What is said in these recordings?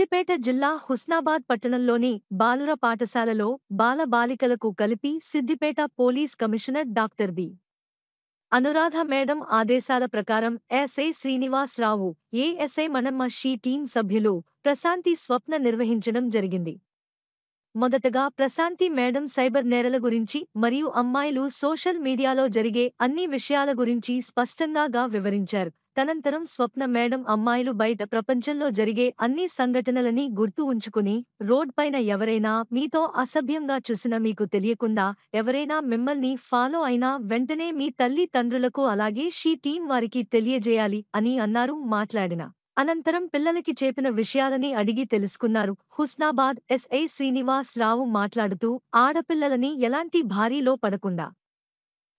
సిద్దిపేట జిల్లా హుస్నాబాద్ పట్టణంలోని బాలుర పాఠశాలలో బాలబాలికలకు కలిపి Siddipet police commissioner doctor B. Anuradha madam ఆదేశాల ప్రకారం SI Srinivasarao, ASI Manamma she team సభ్యులు ప్రశాంతి స్వప్న నిర్వహించడం జరిగింది. మొదటగా ప్రశాంతి మేడం సైబర్ నేరల గురించి మరియు అమ్మాయిలు సోషల్ మీడియాలో జరిగే అన్ని విషయాల గురించి స్పష్టంగా వివరించారు. తనంతరం స్వప్న మేడం అమ్మాయిలు బయట ప్రపంచంలో జరిగే అన్ని సంఘటనలని గుర్తు ఉంచుకుని, రోడ్ పైన ఎవరైనా మీతో అసభ్యంగా చూసినా మీకు తెలియకుండా ఎవరైనా మిమ్మల్ని ఫాలో అయినా వెంటనే మీ తల్లి తండ్రులకు అలాగే షీ టీం వారికి తెలియజేయాలి అని అన్నారు. మాట్లాడిన అనంతరం పిల్లలకి చెప్పిన విషయాలని అడిగి తెలుసుకున్నారు. హుస్నాబాద్ ఎస్ఐ శ్రీనివాస్ రావు మాట్లాడుతూ, ఆడపిల్లలని ఎలాంటి భారీలో పడకుండా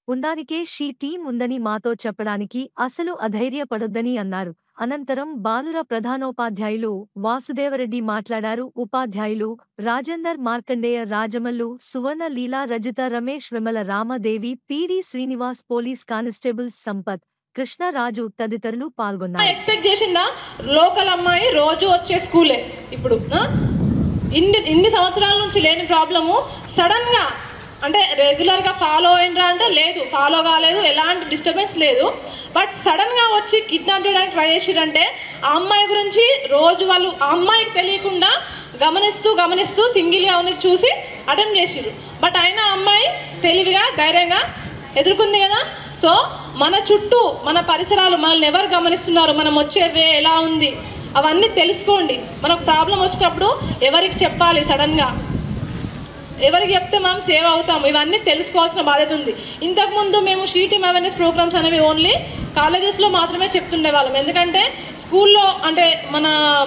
ఉండానికే షీ టీం ఉందని మాతో చెప్పడానికి అసలు అధైర్యపడొద్దని అన్నారు. అనంతరం బాలుర ప్రధానోపాధ్యాయులు వాసుదేవరెడ్డి మాట్లాడారు. ఉపాధ్యాయులు Rajender, Markandeya, Rajamallu, Suvarna, Leela, Rajitha, Ramesh, Vimala, Ramadevi, PD Srinivas, police constables Sampath, Krishnaraju తదితరులు పాల్గొన్నారు. ఎక్స్పెక్ట్ చేసిందా లోకల్ అమ్మాయి రోజు వచ్చే స్కూలే ఇప్పుడు ఇన్ని సంవత్సరాల నుంచి లేని ప్రాబ్లము సడన్ గా అంటే రెగ్యులర్గా ఫాలో అయినరా అంటే లేదు, ఫాలో కాలేదు, ఎలాంటి డిస్టర్బెన్స్ లేదు. బట్ సడన్గా వచ్చి కిడ్నాప్ చేయడానికి ట్రై చేసిరంటే ఆ అమ్మాయి గురించి రోజు వాళ్ళు ఆ అమ్మాయికి తెలియకుండా గమనిస్తూ సింగిల్గా ఉన్నది చూసి అటెంప్ట్ చేసిర్రు. బట్ అయినా అమ్మాయి తెలివిగా ధైర్యంగా ఎదుర్కొంది కదా. సో మన చుట్టూ మన పరిసరాలు మనల్ని ఎవరు గమనిస్తున్నారు, మనం వచ్చే వే ఎలా ఉంది అవన్నీ తెలుసుకోండి. మనకు ప్రాబ్లం వచ్చినప్పుడు ఎవరికి చెప్పాలి, సడన్గా ఎవరికి చెప్తే మనం సేవ్ అవుతాము, ఇవన్నీ తెలుసుకోవాల్సిన బాధ్యత ఉంది. ఇంతకుముందు మేము షీ టీమ్ అవేర్నెస్ ప్రోగ్రామ్స్ అనేవి ఓన్లీ కాలేజెస్లో మాత్రమే చెప్తుండేవాళ్ళం. ఎందుకంటే స్కూల్లో అంటే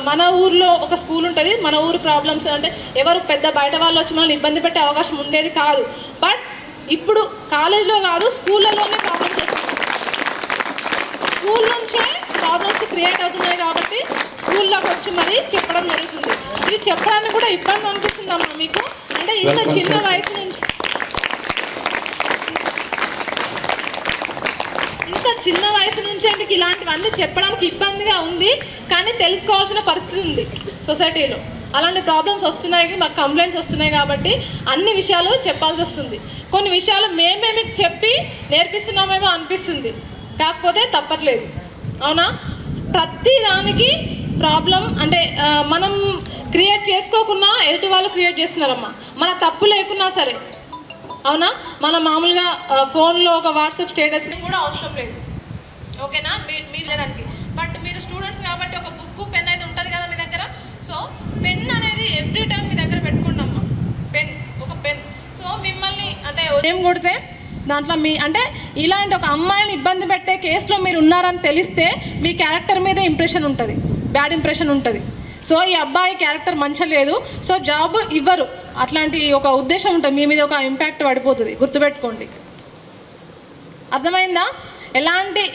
మన ఊర్లో ఒక స్కూల్ ఉంటుంది, మన ఊరు ప్రాబ్లమ్స్ అంటే ఎవరు పెద్ద బయట వాళ్ళు వచ్చి మనల్ని ఇబ్బంది పెట్టే అవకాశం ఉండేది కాదు. బట్ ఇప్పుడు కాలేజ్లో కాదు, స్కూళ్ళలోనే ప్రాబ్లమ్స్ వస్తున్నాయి. స్కూల్ నుంచే ప్రాబ్లమ్స్ క్రియేట్ అవుతున్నాయి కాబట్టి స్కూల్లోకి వచ్చి మరీ చెప్పడం జరుగుతుంది. ఇది చెప్పడానికి కూడా ఇబ్బంది అనిపిస్తుందమ్మా మీకు? అంటే ఇంత చిన్న వయసు నుంచే మీకు ఇలాంటివన్నీ చెప్పడానికి ఇబ్బందిగా ఉంది. కానీ తెలుసుకోవాల్సిన పరిస్థితి ఉంది సొసైటీలో. అలాంటి ప్రాబ్లమ్స్ వస్తున్నాయి, మాకు కంప్లైంట్స్ వస్తున్నాయి కాబట్టి అన్ని విషయాలు చెప్పాల్సి వస్తుంది. కొన్ని విషయాలు మేమే మీకు చెప్పి నేర్పిస్తున్నామేమో అనిపిస్తుంది, కాకపోతే తప్పట్లేదు. అవునా? ప్రతి దానికి ప్రాబ్లం అంటే మనం క్రియేట్ చేసుకోకున్నా ఎదుటి వాళ్ళు క్రియేట్ చేస్తున్నారమ్మా, మన తప్పు లేకున్నా సరే. అవునా? మన మామూలుగా ఫోన్లో ఒక వాట్సాప్ స్టేటస్ కూడా అవసరం లేదు, ఓకేనా? మీరు లేడానికి. బట్ మీరు స్టూడెంట్స్ కాబట్టి ఒక బుక్, పెన్ అయితే ఉంటుంది కదా మీ దగ్గర. సో పెన్ అనేది ఎవ్రీ టైం మీ దగ్గర పెట్టుకోండమ్మా, ఒక పెన్. సో మిమ్మల్ని అంటే ఏం కొడితే దాంట్లో మీ అంటే ఇలాంటి ఒక అమ్మాయిని ఇబ్బంది పెట్టే కేసులో మీరు ఉన్నారని తెలిస్తే మీ క్యారెక్టర్ మీద ఇంప్రెషన్ ఉంటుంది, బ్యాడ్ ఇంప్రెషన్ ఉంటుంది. సో ఈ అబ్బాయి క్యారెక్టర్ మంచిగా లేదు, సో జాబ్ ఇవ్వరు, అట్లాంటి ఒక ఉద్దేశం ఉంటుంది, మీ మీద ఒక ఇంపాక్ట్ పడిపోతుంది. గుర్తుపెట్టుకోండి, అర్థమైందా?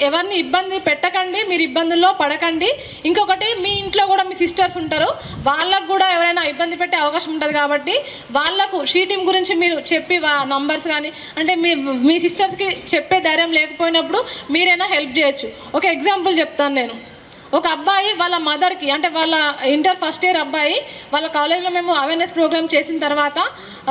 ఎవరిని ఇబ్బంది పెట్టకండి, మీరు ఇబ్బందుల్లో పడకండి. ఇంకొకటి, మీ ఇంట్లో కూడా మీ సిస్టర్స్ ఉంటారు, వాళ్ళకు కూడా ఎవరైనా ఇబ్బంది పెట్టే అవకాశం ఉంటుంది కాబట్టి వాళ్ళకు షీ టీం గురించి మీరు చెప్పి నంబర్స్ కానీ అంటే మీ సిస్టర్స్కి చెప్పే ధైర్యం లేకపోయినప్పుడు మీరైనా హెల్ప్ చేయొచ్చు. ఒక ఎగ్జాంపుల్ చెప్తాను నేను. ఒక అబ్బాయి వాళ్ళ మదర్కి అంటే వాళ్ళ ఇంటర్ ఫస్ట్ ఇయర్ అబ్బాయి వాళ్ళ కాలేజ్లో మేము అవేర్నెస్ ప్రోగ్రామ్ చేసిన తర్వాత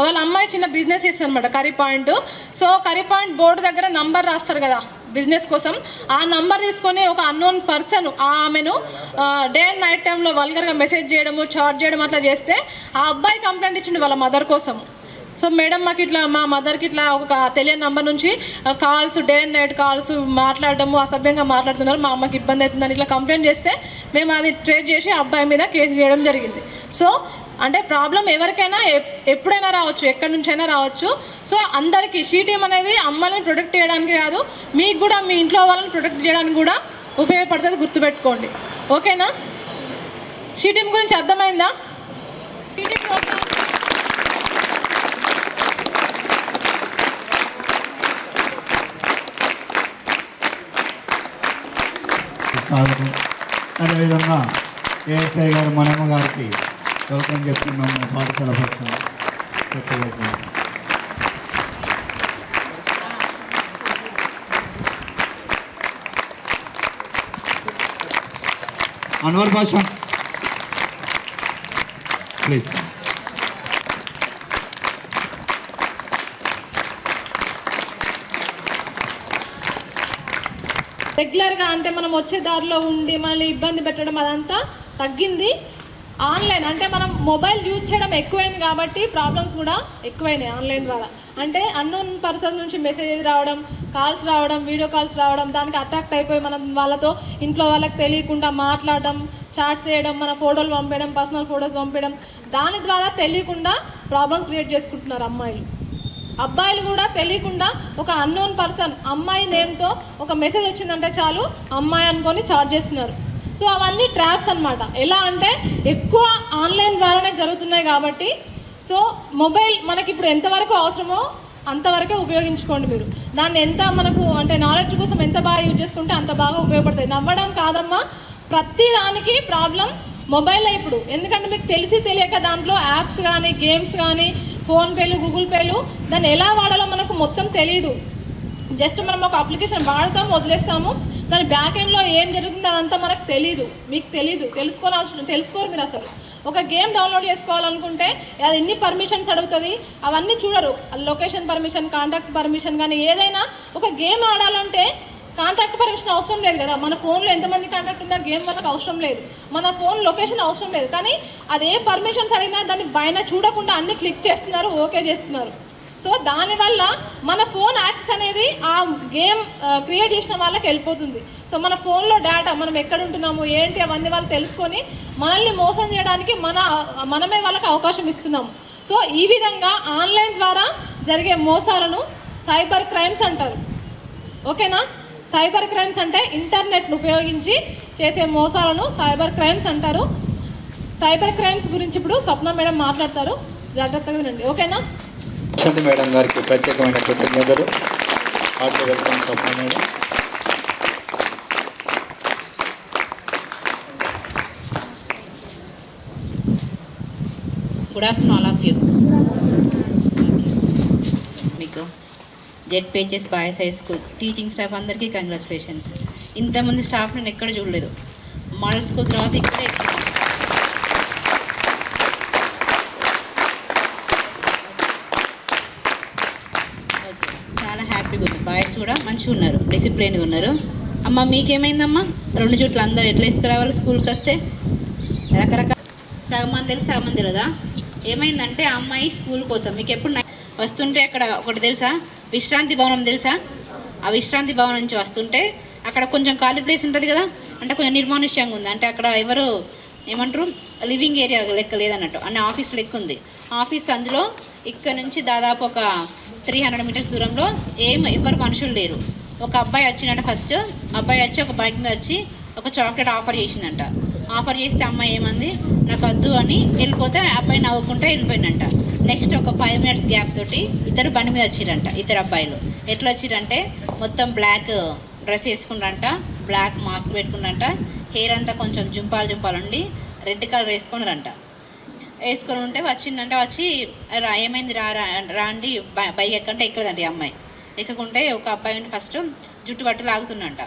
వాళ్ళ అమ్మాయి చిన్న బిజినెస్ చేస్తుంది అనమాట, curry point. So curry point board దగ్గర నంబర్ రాస్తారు కదా బిజినెస్ కోసం. ఆ నంబర్ తీసుకొని ఒక అన్నోన్ పర్సన్ ఆమెను డే అండ్ నైట్ టైంలో వల్గర్గా మెసేజ్ చేయడము, చాట్ చేయడం అట్లా చేస్తే ఆ అబ్బాయి కంప్లైంట్ ఇచ్చిండు వాళ్ళ మదర్ కోసం. సో మేడం, మాకు ఇట్లా మా మదర్కి ఇట్లా ఒక తెలియని నెంబర్ నుంచి calls, day and night calls మాట్లాడడము, అసభ్యంగా మాట్లాడుతున్నారు, మా అమ్మకి ఇబ్బంది అవుతుందని ఇట్లా కంప్లైంట్ చేస్తే మేము అది ట్రేస్ చేసి అబ్బాయి మీద కేసు చేయడం జరిగింది. సో అంటే ప్రాబ్లం ఎవరికైనా ఎప్పుడైనా రావచ్చు, ఎక్కడి నుంచైనా రావచ్చు. సో అందరికీ షీ టీం అనేది అమ్మాయిని ప్రొటెక్ట్ చేయడానికి కాదు, మీకు కూడా మీ ఇంట్లో వాళ్ళని ప్రొటెక్ట్ చేయడానికి కూడా ఉపయోగపడుతుంది, గుర్తుపెట్టుకోండి. ఓకేనా? షీ టీం గురించి అర్థమైందా? షీ టీం ప్రోగ్రామ్ అదేవిధంగా ఏఎస్ఐ గారు మనమ్మ గారికి వెల్కమ్ చెప్తున్నాము. పాఠశాల పక్షం అన్వర్ భాష ప్లీజ్. రెగ్యులర్గా అంటే మనం వచ్చే దారిలో ఉండి మనల్ని ఇబ్బంది పెట్టడం అదంతా తగ్గింది. ఆన్లైన్ అంటే మనం మొబైల్ యూజ్ చేయడం ఎక్కువైంది కాబట్టి ప్రాబ్లమ్స్ కూడా ఎక్కువైనాయి ఆన్లైన్ ద్వారా. అంటే అన్నోన్ పర్సన్ నుంచి మెసేజెస్ రావడం, కాల్స్ రావడం, వీడియో కాల్స్ రావడం, దానికి అట్రాక్ట్ అయిపోయి మనం వాళ్ళతో ఇంట్లో వాళ్ళకి తెలియకుండా మాట్లాడడం, చాట్స్ చేయడం, మన ఫోటోలు పంపేయడం, పర్సనల్ ఫొటోస్ పంపేయడం, దాని ద్వారా తెలియకుండా ప్రాబ్లమ్స్ క్రియేట్ చేసుకుంటున్నారు అమ్మాయిలు. అబ్బాయిలు కూడా తెలియకుండా ఒక అన్నోన్ పర్సన్ అమ్మాయి నేమ్తో ఒక మెసేజ్ వచ్చిందంటే చాలు అమ్మాయి అనుకొని చాట్ చేస్తున్నారు. సో అవన్నీ ట్రాప్స్ అన్నమాట. ఎలా అంటే ఎక్కువ ఆన్లైన్ ద్వారానే జరుగుతున్నాయి కాబట్టి సో మొబైల్ మనకి ఇప్పుడు ఎంతవరకు అవసరమో అంతవరకే ఉపయోగించుకోండి మీరు. దాన్ని ఎంత మనకు అంటే నాలెడ్జ్ కోసం ఎంత బాగా యూజ్ చేసుకుంటే అంత బాగా ఉపయోగపడుతుంది. నవ్వడం కాదమ్మా, ప్రతి దానికి ప్రాబ్లం మొబైల్లో ఇప్పుడు. ఎందుకంటే మీకు తెలిసి తెలియక దాంట్లో యాప్స్ కానీ, గేమ్స్ కానీ, ఫోన్పేలు, గూగుల్ పేలు, దాన్ని ఎలా వాడాలో మనకు మొత్తం తెలియదు. జస్ట్ మనం ఒక అప్లికేషన్ వాడతాం, వదిలేస్తాము. దాని బ్యాక్ ఎండ్లో ఏం జరుగుతుందో అదంతా మనకు తెలీదు, మీకు తెలీదు, తెలుసుకోరు మీరు అసలు. ఒక గేమ్ డౌన్లోడ్ చేసుకోవాలనుకుంటే అది ఎన్ని పర్మిషన్స్ అడుగుతుంది అవన్నీ చూడరు. లొకేషన్ పర్మిషన్, కాంటాక్ట్ పర్మిషన్, కానీ ఏదైనా ఒక గేమ్ ఆడాలంటే కాంటాక్ట్ పర్మిషన్ అవసరం లేదు కదా. మన ఫోన్లో ఎంతమంది కాంటాక్ట్ ఉందా గేమ్ వాళ్ళకి అవసరం లేదు, మన ఫోన్ లొకేషన్ అవసరం లేదు. కానీ అదే పర్మిషన్స్ అడిగినా దాన్ని పైన చూడకుండా అన్ని క్లిక్ చేస్తున్నారు, ఓకే చేస్తున్నారు. సో దానివల్ల మన ఫోన్ యాక్సెస్ అనేది ఆ గేమ్ క్రియేట్ చేసిన వాళ్ళకి వెళ్ళిపోతుంది. సో మన ఫోన్లో డేటా మనం ఎక్కడ ఉంటున్నాము ఏంటి అవన్నీ వాళ్ళు తెలుసుకొని మనల్ని మోసం చేయడానికి మనమే వాళ్ళకి అవకాశం ఇస్తున్నాము. సో ఈ విధంగా ఆన్లైన్ ద్వారా జరిగే మోసాలను సైబర్ క్రైమ్స్ అంటారు. ఓకేనా? సైబర్ క్రైమ్స్ అంటే ఇంటర్నెట్ను ఉపయోగించి చేసే మోసాలను సైబర్ క్రైమ్స్ అంటారు. సైబర్ క్రైమ్స్ గురించి ఇప్పుడు స్వప్న మేడం మాట్లాడతారు, జాగ్రత్తగా వినండి. ఓకేనా? శాంతి మేడం గారికి ప్రత్యేకమైన కృతజ్ఞతలు. Heartly welcome Swapna madam. Good afternoon all of you. మీకు ZPHS boys high school teaching staff అందరికీ కంగ్రాచులేషన్స్. ఇంతమంది స్టాఫ్ నేను ఎక్కడ చూడలేదు. మోడల్ స్కూల్ తర్వాత ఇక్కడే చాలా హ్యాపీగా ఉంది. బాయ్స్ కూడా మంచిగా ఉన్నారు, డిసిప్లిన్గా ఉన్నారు. అమ్మ మీకేమైందమ్మా? 2 జుట్లు అందరూ ఎట్లా వేసుకురావాలి స్కూల్కి వస్తే? రకరకాల సగం మంది తెలుసు, సగం మంది తెలియదా? ఏమైందంటే ఆ అమ్మాయి స్కూల్ కోసం మీకు ఎప్పుడు వస్తుంటే అక్కడ ఒకటి తెలుసా, విశ్రాంతి భవనం తెలుసా? ఆ విశ్రాంతి భవనం నుంచి వస్తుంటే అక్కడ కొంచెం ఖాళీ ప్లేస్ ఉంటుంది కదా, అంటే కొంచెం నిర్మానుష్యంగా ఉంది. అంటే అక్కడ ఎవరు ఏమంటారు లివింగ్ ఏరియా లెక్క లేదన్నట్టు, అన్న ఆఫీస్ లెక్క ఉంది. ఆఫీస్ అందులో ఇక్కడ నుంచి దాదాపు ఒక 300 మీటర్స్ దూరంలో ఎవరు మనుషులు లేరు. ఒక అబ్బాయి వచ్చిందంట. ఫస్ట్ అబ్బాయి వచ్చి ఒక బైక్ మీద వచ్చి ఒక చాక్లెట్ ఆఫర్ చేసిందంట. ఆఫర్ చేస్తే అమ్మాయి ఏమంది, నాకు వద్దు అని వెళ్ళిపోతే అబ్బాయి నవ్వుకుంటే వెళ్ళిపోయిందంట. నెక్స్ట్ ఒక 5 మినిట్స్ గ్యాప్ తోటి ఇద్దరు బండి మీద వచ్చిరంట. ఇద్దరు అబ్బాయిలు ఎట్లా వచ్చిరంటే మొత్తం బ్లాక్ డ్రెస్ వేసుకుంటారంట, బ్లాక్ మాస్క్ పెట్టుకుంటారంట, హెయిర్ అంతా కొంచెం జుంపాలు ఉండి రెడ్ కలర్ వేసుకున్నారంట. వేసుకొని ఉంటే వచ్చిందంటే వచ్చి ఏమైంది రాండి బైక్ ఎక్కంటే ఎక్కలేదంట. ఈ అమ్మాయి ఎక్కకుంటే ఒక అబ్బాయి ఫస్ట్ జుట్టు పట్టు లాగుతుందంట.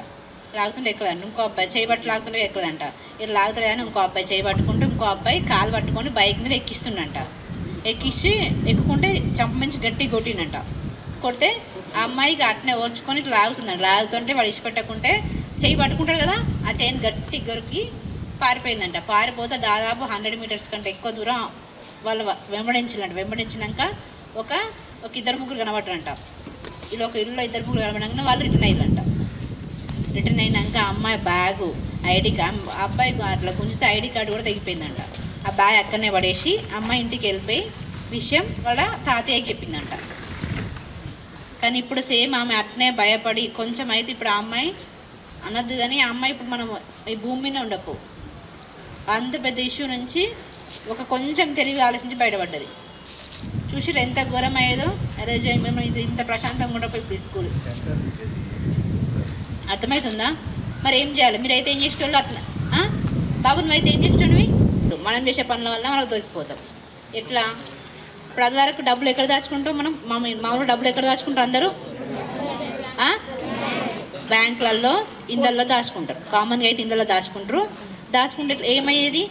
లాగుతుంటే ఎక్కదంట. ఇంకో అబ్బాయి చేయి పట్టు లాగుతుంటే ఎక్కదంట. ఇట్లా లాగుతుంది కానీ ఇంకో అబ్బాయి చేయి పట్టుకుంటూ ఇంకో అబ్బాయి కాలు పట్టుకొని బైక్ మీద ఎక్కిస్తుండంట. ఎక్కించి ఎక్కుకుంటే చంప మంచి గట్టి కొట్టిండంట. కొడితే ఆ అమ్మాయికి అట్నే ఓర్చుకొని ఇట్లా లాగుతున్నాడు. లాగుతుంటే వాడు ఇచ్చిపెట్టకుంటే చేయి పట్టుకుంటాడు కదా, ఆ చైన్ గట్టి గొరికి పారిపోయిందంట. పారిపోతే దాదాపు 100 మీటర్స్ కంటే ఎక్కువ దూరం వాళ్ళు వెంబడించినాక ఒక 2-3 కనబడ్డారంట. ఇలా ఒక ఇల్లులో 2-3 కనబడినాక వాళ్ళు రిటర్న్ అయ్యారంట. రిటర్న్ అయినాక అమ్మాయి బ్యాగు, ఐడి కార్డ్, అబ్బాయి అట్లా గుంజితే ఐడి కార్డు కూడా తెగిపోయిందంట. ఆ బ్యాగ్ అక్కడనే పడేసి అమ్మాయి ఇంటికి వెళ్ళిపోయి విషయం వాళ్ళ తాతయ్యకి చెప్పిందంట. కానీ ఇప్పుడు సేమ్ ఆమె అట్నే భయపడి కొంచెం అయితే ఇప్పుడు ఆ అమ్మాయి అనద్దు కానీ ఆ అమ్మాయి ఇప్పుడు మనం ఈ భూమి మీద ఉండపు అంత పెద్ద ఇష్యూ నుంచి ఒక కొంచెం తెలివి ఆలోచించి బయటపడ్డది. చూసిరు ఎంత ఘోరం అయ్యేదో. రోజు మేము ఇంత ప్రశాంతంగా ఉండకపోయి ఇప్పుడు స్కూల్ అర్థమవుతుందా? మరి ఏం చేయాలి? మీరైతే ఏం చేసేటోళ్ళు అట్లా బాబు నువ్వైతే ఏం చేసేటోనివి? మనం చేసే పనుల వల్ల మనకు దొరికిపోతాం. ఎట్లా? ఇప్పుడు అది వరకు డబ్బులు ఎక్కడ దాచుకుంటాం మనం? మామూలు డబ్బులు ఎక్కడ దాచుకుంటారు అందరూ? బ్యాంకులలో ఇండ్లలో కామన్గా అయితే ఇండ్లలో దాచుకుంటారు. దాచుకుంటే ఏమయ్యేది?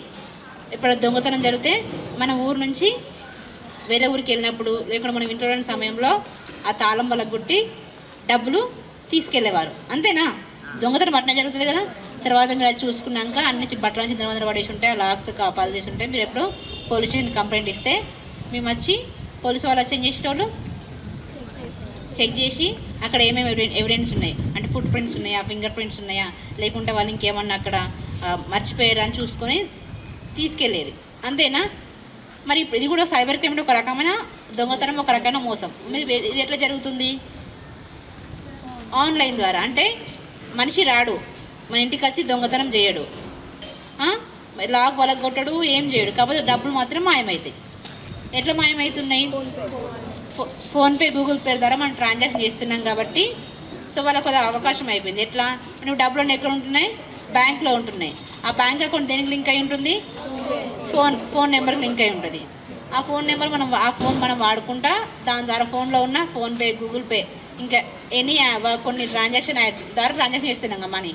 ఇప్పుడు దొంగతనం జరిగితే మన ఊరు నుంచి వేరే ఊరికి వెళ్ళినప్పుడు లేకుండా మనం ఇంట్లో ఉన్న సమయంలో ఆ తాళం వల్ల గుట్టి డబ్బులు తీసుకెళ్లేవారు. అంతేనా? దొంగతనం పట్టణం జరుగుతుంది కదా. తర్వాత మీరు అది చూసుకున్నాక అన్ని బట్టల నుంచి చింతమంది పడేసి ఉంటాయి, లాక్స్ కాపాలు చేసి ఉంటాయి. మీరు ఎప్పుడు పోలీస్ స్టేషన్ కంప్లైంట్ ఇస్తే మేము వచ్చి పోలీసు వాళ్ళు వచ్చి ఏం చేసేటోళ్ళు చెక్ చేసి అక్కడ ఏమేమి ఎవిడెన్స్ ఉన్నాయి అంటే ఫుట్ ప్రింట్స్ ఉన్నాయా, ఫింగర్ ప్రింట్స్ ఉన్నాయా, లేకుంటే వాళ్ళు ఇంకేమన్నా అక్కడ మర్చిపోయారు అని చూసుకొని తీసుకెళ్ళేది. అంతేనా? మరి ఇప్పుడు ఇది కూడా సైబర్ క్రైమ్ ఒక రకమైన దొంగతనం, ఒక రకమైన మోసం. ఇది ఎట్లా జరుగుతుంది? ఆన్లైన్ ద్వారా. అంటే మనిషి రాడు, మన ఇంటికి వచ్చి దొంగతనం చేయడు, లాగ్ వలగొట్టడు, ఏం చేయడు. కాకపోతే డబ్బులు మాత్రం మాయమవుతాయి. ఎట్లా మాయమవుతున్నాయి? ఫోన్పే, గూగుల్ పే ద్వారా మనం ట్రాన్సాక్షన్ చేస్తున్నాం కాబట్టి సో వాళ్ళకు అది అవకాశం అయిపోయింది. ఎట్లా? నువ్వు డబ్బులు ఎక్కడ ఉంటున్నాయి? బ్యాంక్లో ఉంటున్నాయి. ఆ బ్యాంక్ అకౌంట్ దేనికి లింక్ అయి ఉంటుంది? ఫోన్ నెంబర్కి లింక్ అయి ఉంటుంది. ఆ ఫోన్ నెంబర్ మనం వాడుకుంటా దాని ద్వారా ఫోన్లో ఉన్న ఫోన్పే, గూగుల్ పే, ఇంకా కొన్ని ట్రాన్సాక్షన్ ద్వారా ట్రాన్సాక్షన్ చేస్తున్నాం మనీ.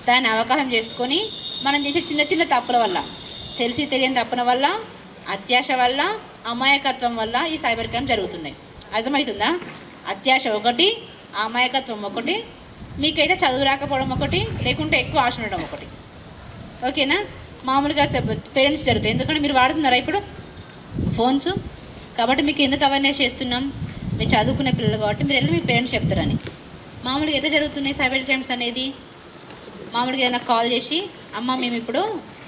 దాన్ని అవకాశం చేసుకొని మనం చేసే చిన్న చిన్న తప్పుల వల్ల, తెలిసి తెలియని తప్పుల వల్ల, అత్యాశ వల్ల, అమాయకత్వం వల్ల ఈ సైబర్ క్రైమ్ జరుగుతున్నాయి. అర్థమవుతుందా? అత్యాశ ఒకటి, అమాయకత్వం ఒకటి, మీకైతే చదువు రాకపోవడం ఒకటి, లేకుంటే ఎక్కువ ఆశ ఉండడం ఒకటి. ఓకేనా? మామూలుగా పేరెంట్స్ జరుగుతాయి. ఎందుకంటే మీరు వాడుతున్నారా ఇప్పుడు ఫోన్స్? కాబట్టి మీకు ఎందుకు అవేర్నెస్ చేస్తున్నాం? మీరు చదువుకునే పిల్లలు కాబట్టి మీరు వెళ్ళి మీ పేరెంట్స్ చెప్తారని. మామూలుగా ఎట్లా జరుగుతున్నాయి సైబర్ క్రైమ్స్ అనేది? మామూలుగా ఏదైనా కాల్ చేసి అమ్మ మేము ఇప్పుడు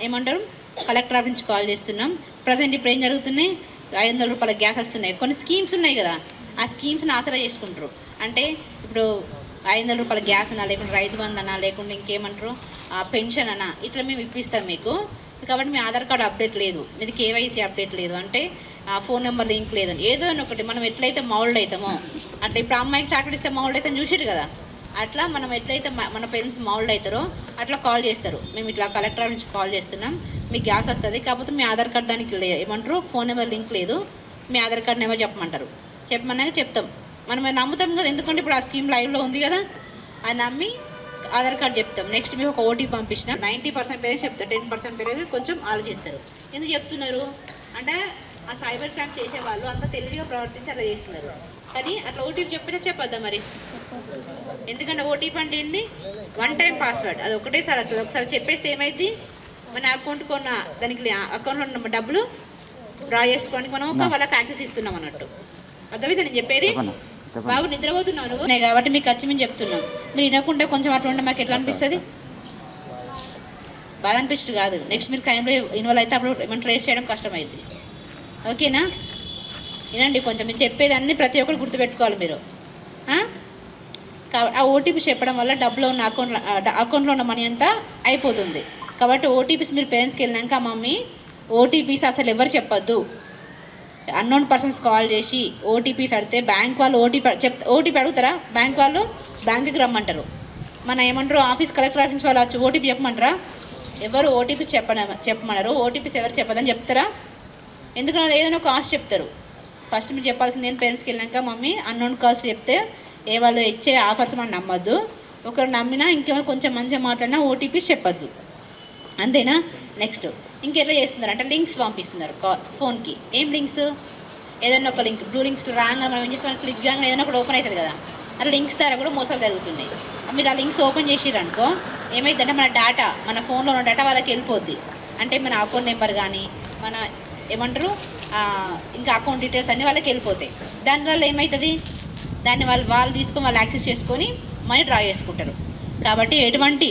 ఏమంటారు కలెక్టర్ ఆఫీస్ నుంచి కాల్ చేస్తున్నాం, ప్రజెంట్ ఇప్పుడు ఏం జరుగుతున్నాయి, 500 రూపాయల గ్యాస్ వస్తున్నాయి, కొన్ని స్కీమ్స్ ఉన్నాయి కదా, ఆ స్కీమ్స్ని ఆసరా చేసుకుంటారు. అంటే ఇప్పుడు 500 రూపాయల గ్యాస్ అన్నా, లేకుంటే రైతు బంధు అన్నా, లేకుంటే ఇంకేమంటారు పెన్షన్ అన్నా, ఇట్లా మేము ఇప్పిస్తాం మీకు. కాబట్టి మీ ఆధార్ కార్డు అప్డేట్ లేదు, మీది కేవైసీ అప్డేట్ లేదు, అంటే ఫోన్ నెంబర్ లింక్ లేదని, ఏదో ఒకటి మనం ఎట్లయితే మౌల్డ్ అవుతామో అట్లా. ఇప్పుడు అమ్మాయికి చాక్లెట్ ఇస్తే మౌల్డ్ అవుతాం చూసారు కదా, అట్లా మనం ఎట్లయితే మన పేరెంట్స్ మౌల్డ్ అవుతారో అట్లా కాల్ చేస్తారు. మేము ఇట్లా కలెక్టర్ నుంచి కాల్ చేస్తున్నాం, మీకు గ్యాస్ వస్తుంది, కాకపోతే మీ ఆధార్ కార్డు దానికి ఏమంటారు ఫోన్ నెంబర్ లింక్ లేదు, మీ ఆధార్ కార్డు నెంబర్ చెప్పమంటారు. చెప్పమన్నాక చెప్తాం, మనం నమ్ముతాం కదా, ఎందుకంటే ఇప్పుడు ఆ స్కీమ్ లైవ్లో ఉంది కదా, అది నమ్మి ఆధార్ కార్డు చెప్తాం. నెక్స్ట్ మీకు ఒక ఓటీపీ పంపించిన 90% పేరెంట్స్ చెప్తారు, 10% పేరెంట్స్ కొంచెం ఆలోచిస్తారు. ఎందుకు చెప్తున్నారు అంటే ఆ సైబర్ క్రైమ్ చేసే వాళ్ళు అంత తెలివిగా ప్రవర్తించి అట్లా చేస్తున్నారు. కానీ అట్లా ఓటీపీ చెప్పొద్దా మరి? ఎందుకంటే ఓటీపీ అంటే ఏంది? 1 టైం పాస్వర్డ్, అది ఒకటేసారి వస్తుంది. ఒకసారి చెప్పేస్తే ఏమైంది, మన అకౌంట్కి ఉన్న దానికి అకౌంట్లో ఉన్న డబ్బులు డ్రా చేసుకోవడానికి మనం ఒక వాళ్ళకి యాక్సెస్ ఇస్తున్నాం అన్నట్టు. అర్థమైతే నేను చెప్పేది? బాబు నిద్రపోతున్నాను కాబట్టి మీకు వచ్చి మేము చెప్తున్నాం, మీరు వినకుండా కొంచెం అట్లా ఉంటే మాకు ఎట్లా అనిపిస్తుంది? బాధ అనిపిస్తుంది కాదు. నెక్స్ట్ మీరు క్రైమ్లో ఇన్వాల్వ్ అయితే అప్పుడు ఏమైనా ట్రేస్ చేయడం కష్టమైంది. ఓకేనా? వినండి కొంచెం, మీరు చెప్పేది అన్నీ ప్రతి ఒక్కరు గుర్తుపెట్టుకోవాలి మీరు. ఆ ఓటీపీ చెప్పడం వల్ల డబ్బులో ఉన్న అకౌంట్లో ఉన్న మనీ అంతా అయిపోతుంది. కాబట్టి ఓటీపీస్ మీరు పేరెంట్స్కి వెళ్ళినాక మమ్మీ ఓటీపీస్ అసలు ఎవరు చెప్పొద్దు. అన్నోన్ పర్సన్స్ కాల్ చేసి ఓటీపీస్ అడితే బ్యాంక్ వాళ్ళు ఓటీపీ అడుగుతారా? బ్యాంక్ వాళ్ళు బ్యాంకుకి రమ్మంటారు. మన ఏమంటారు ఆఫీస్ కలెక్టర్ ఆఫీస్ వాళ్ళు వచ్చి ఓటీపీ చెప్పమంటారా? ఎవరు ఓటీపీ చెప్పమన్నారు. ఓటీపీస్ ఎవరు చెప్పదని చెప్తారా? ఎందుకంటే ఏదైనా ఒక ఆశ చెప్తారు. ఫస్ట్ మీరు చెప్పాల్సింది నేను పేరెంట్స్కి వెళ్ళాక మమ్మీ అన్నోన్ కాల్స్ చెప్తే వాళ్ళు ఇచ్చే ఆఫర్స్ మనం నమ్మొద్దు, ఒకరు నమ్మినా ఇంకేమైనా కొంచెం మంచిగా మాట్లాడినా ఓటీపీస్ చెప్పొద్దు. అంతేనా? నెక్స్ట్ ఇంకెట్లా చేస్తున్నారు అంటే లింక్స్ పంపిస్తున్నారు ఫోన్కి. ఏం లింక్స్? ఏదైనా ఒక లింక్, బ్లూ లింక్స్ రాగానే మనం ఏం చేస్తాం, క్లిక్ కాగానే ఏదైనా ఒకటి ఓపెన్ అవుతుంది కదా, అలా లింక్స్ ద్వారా కూడా మోసాలు జరుగుతున్నాయి. మీరు ఆ లింక్స్ ఓపెన్ చేసిరనుకో ఏమైందంటే మన డేటా, మన ఫోన్లో ఉన్న డేటా వాళ్ళకి వెళ్ళిపోద్ది. అంటే మన అకౌంట్ నెంబర్ కానీ మన ఏమంటారు ఇంకా అకౌంట్ డీటెయిల్స్ అన్నీ వాళ్ళకి వెళ్ళిపోతాయి. దానివల్ల ఏమవుతుంది, దాన్ని వాళ్ళు తీసుకొని వాళ్ళు యాక్సెస్ చేసుకొని మనీ డ్రా చేసుకుంటారు. కాబట్టి ఎటువంటి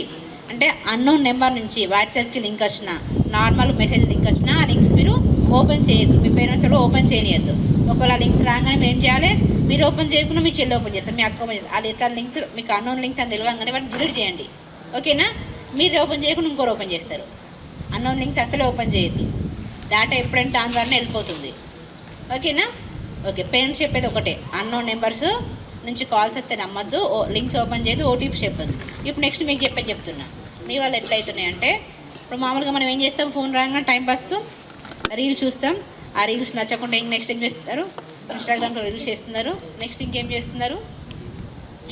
అంటే అన్నోన్ నెంబర్ నుంచి వాట్సాప్కి లింక్ వచ్చినా, నార్మల్ మెసేజ్ లింక్ వచ్చినా ఆ లింక్స్ మీరు ఓపెన్ చేయొద్దు, మీ పేరెంట్స్ కూడా ఓపెన్ చేయనియద్దు. ఒకవేళ లింక్స్ రాగానే మీరు ఏం చేయాలి, మీరు ఓపెన్ చేయకుండా మీ చెల్లి ఓపెన్ చేస్తారు, మీ అక్క ఓపెన్ చేస్తారు. అది ఎట్లా లింక్స్ మీకు అన్నోన్ లింక్స్ అని తెలియగానే వాటిని డిలీట్ చేయండి. ఓకేనా? మీరు ఓపెన్ చేయకుండా ఇంకోరు ఓపెన్ చేస్తారు. అన్నోన్ లింక్స్ అసలే ఓపెన్ చేయొద్దు, డేటా ఎప్పుడైనా దాని ద్వారానే వెళ్ళిపోతుంది. ఓకేనా? ఓకే, పేరెంట్స్ చెప్పేది ఒకటే, అన్నోన్ నెంబర్స్ నుంచి కాల్స్ వస్తే నమ్మద్దు, లింక్స్ ఓపెన్ చేయదు, ఓటీపీ చెప్పదు. ఇప్పుడు నెక్స్ట్ మీకు చెప్తున్నా, మీ వాళ్ళు ఎట్లయితున్నాయి అంటే ఇప్పుడు మామూలుగా మనం ఏం చేస్తాం, ఫోన్ రాగానే టైంపాస్కు రీల్స్ చూస్తాం. ఆ రీల్స్ నచ్చకుండా నెక్స్ట్ ఏం చేస్తున్నారు, ఇన్స్టాగ్రామ్లో రీల్స్ చేస్తున్నారు. నెక్స్ట్ ఇంకేం చేస్తున్నారు,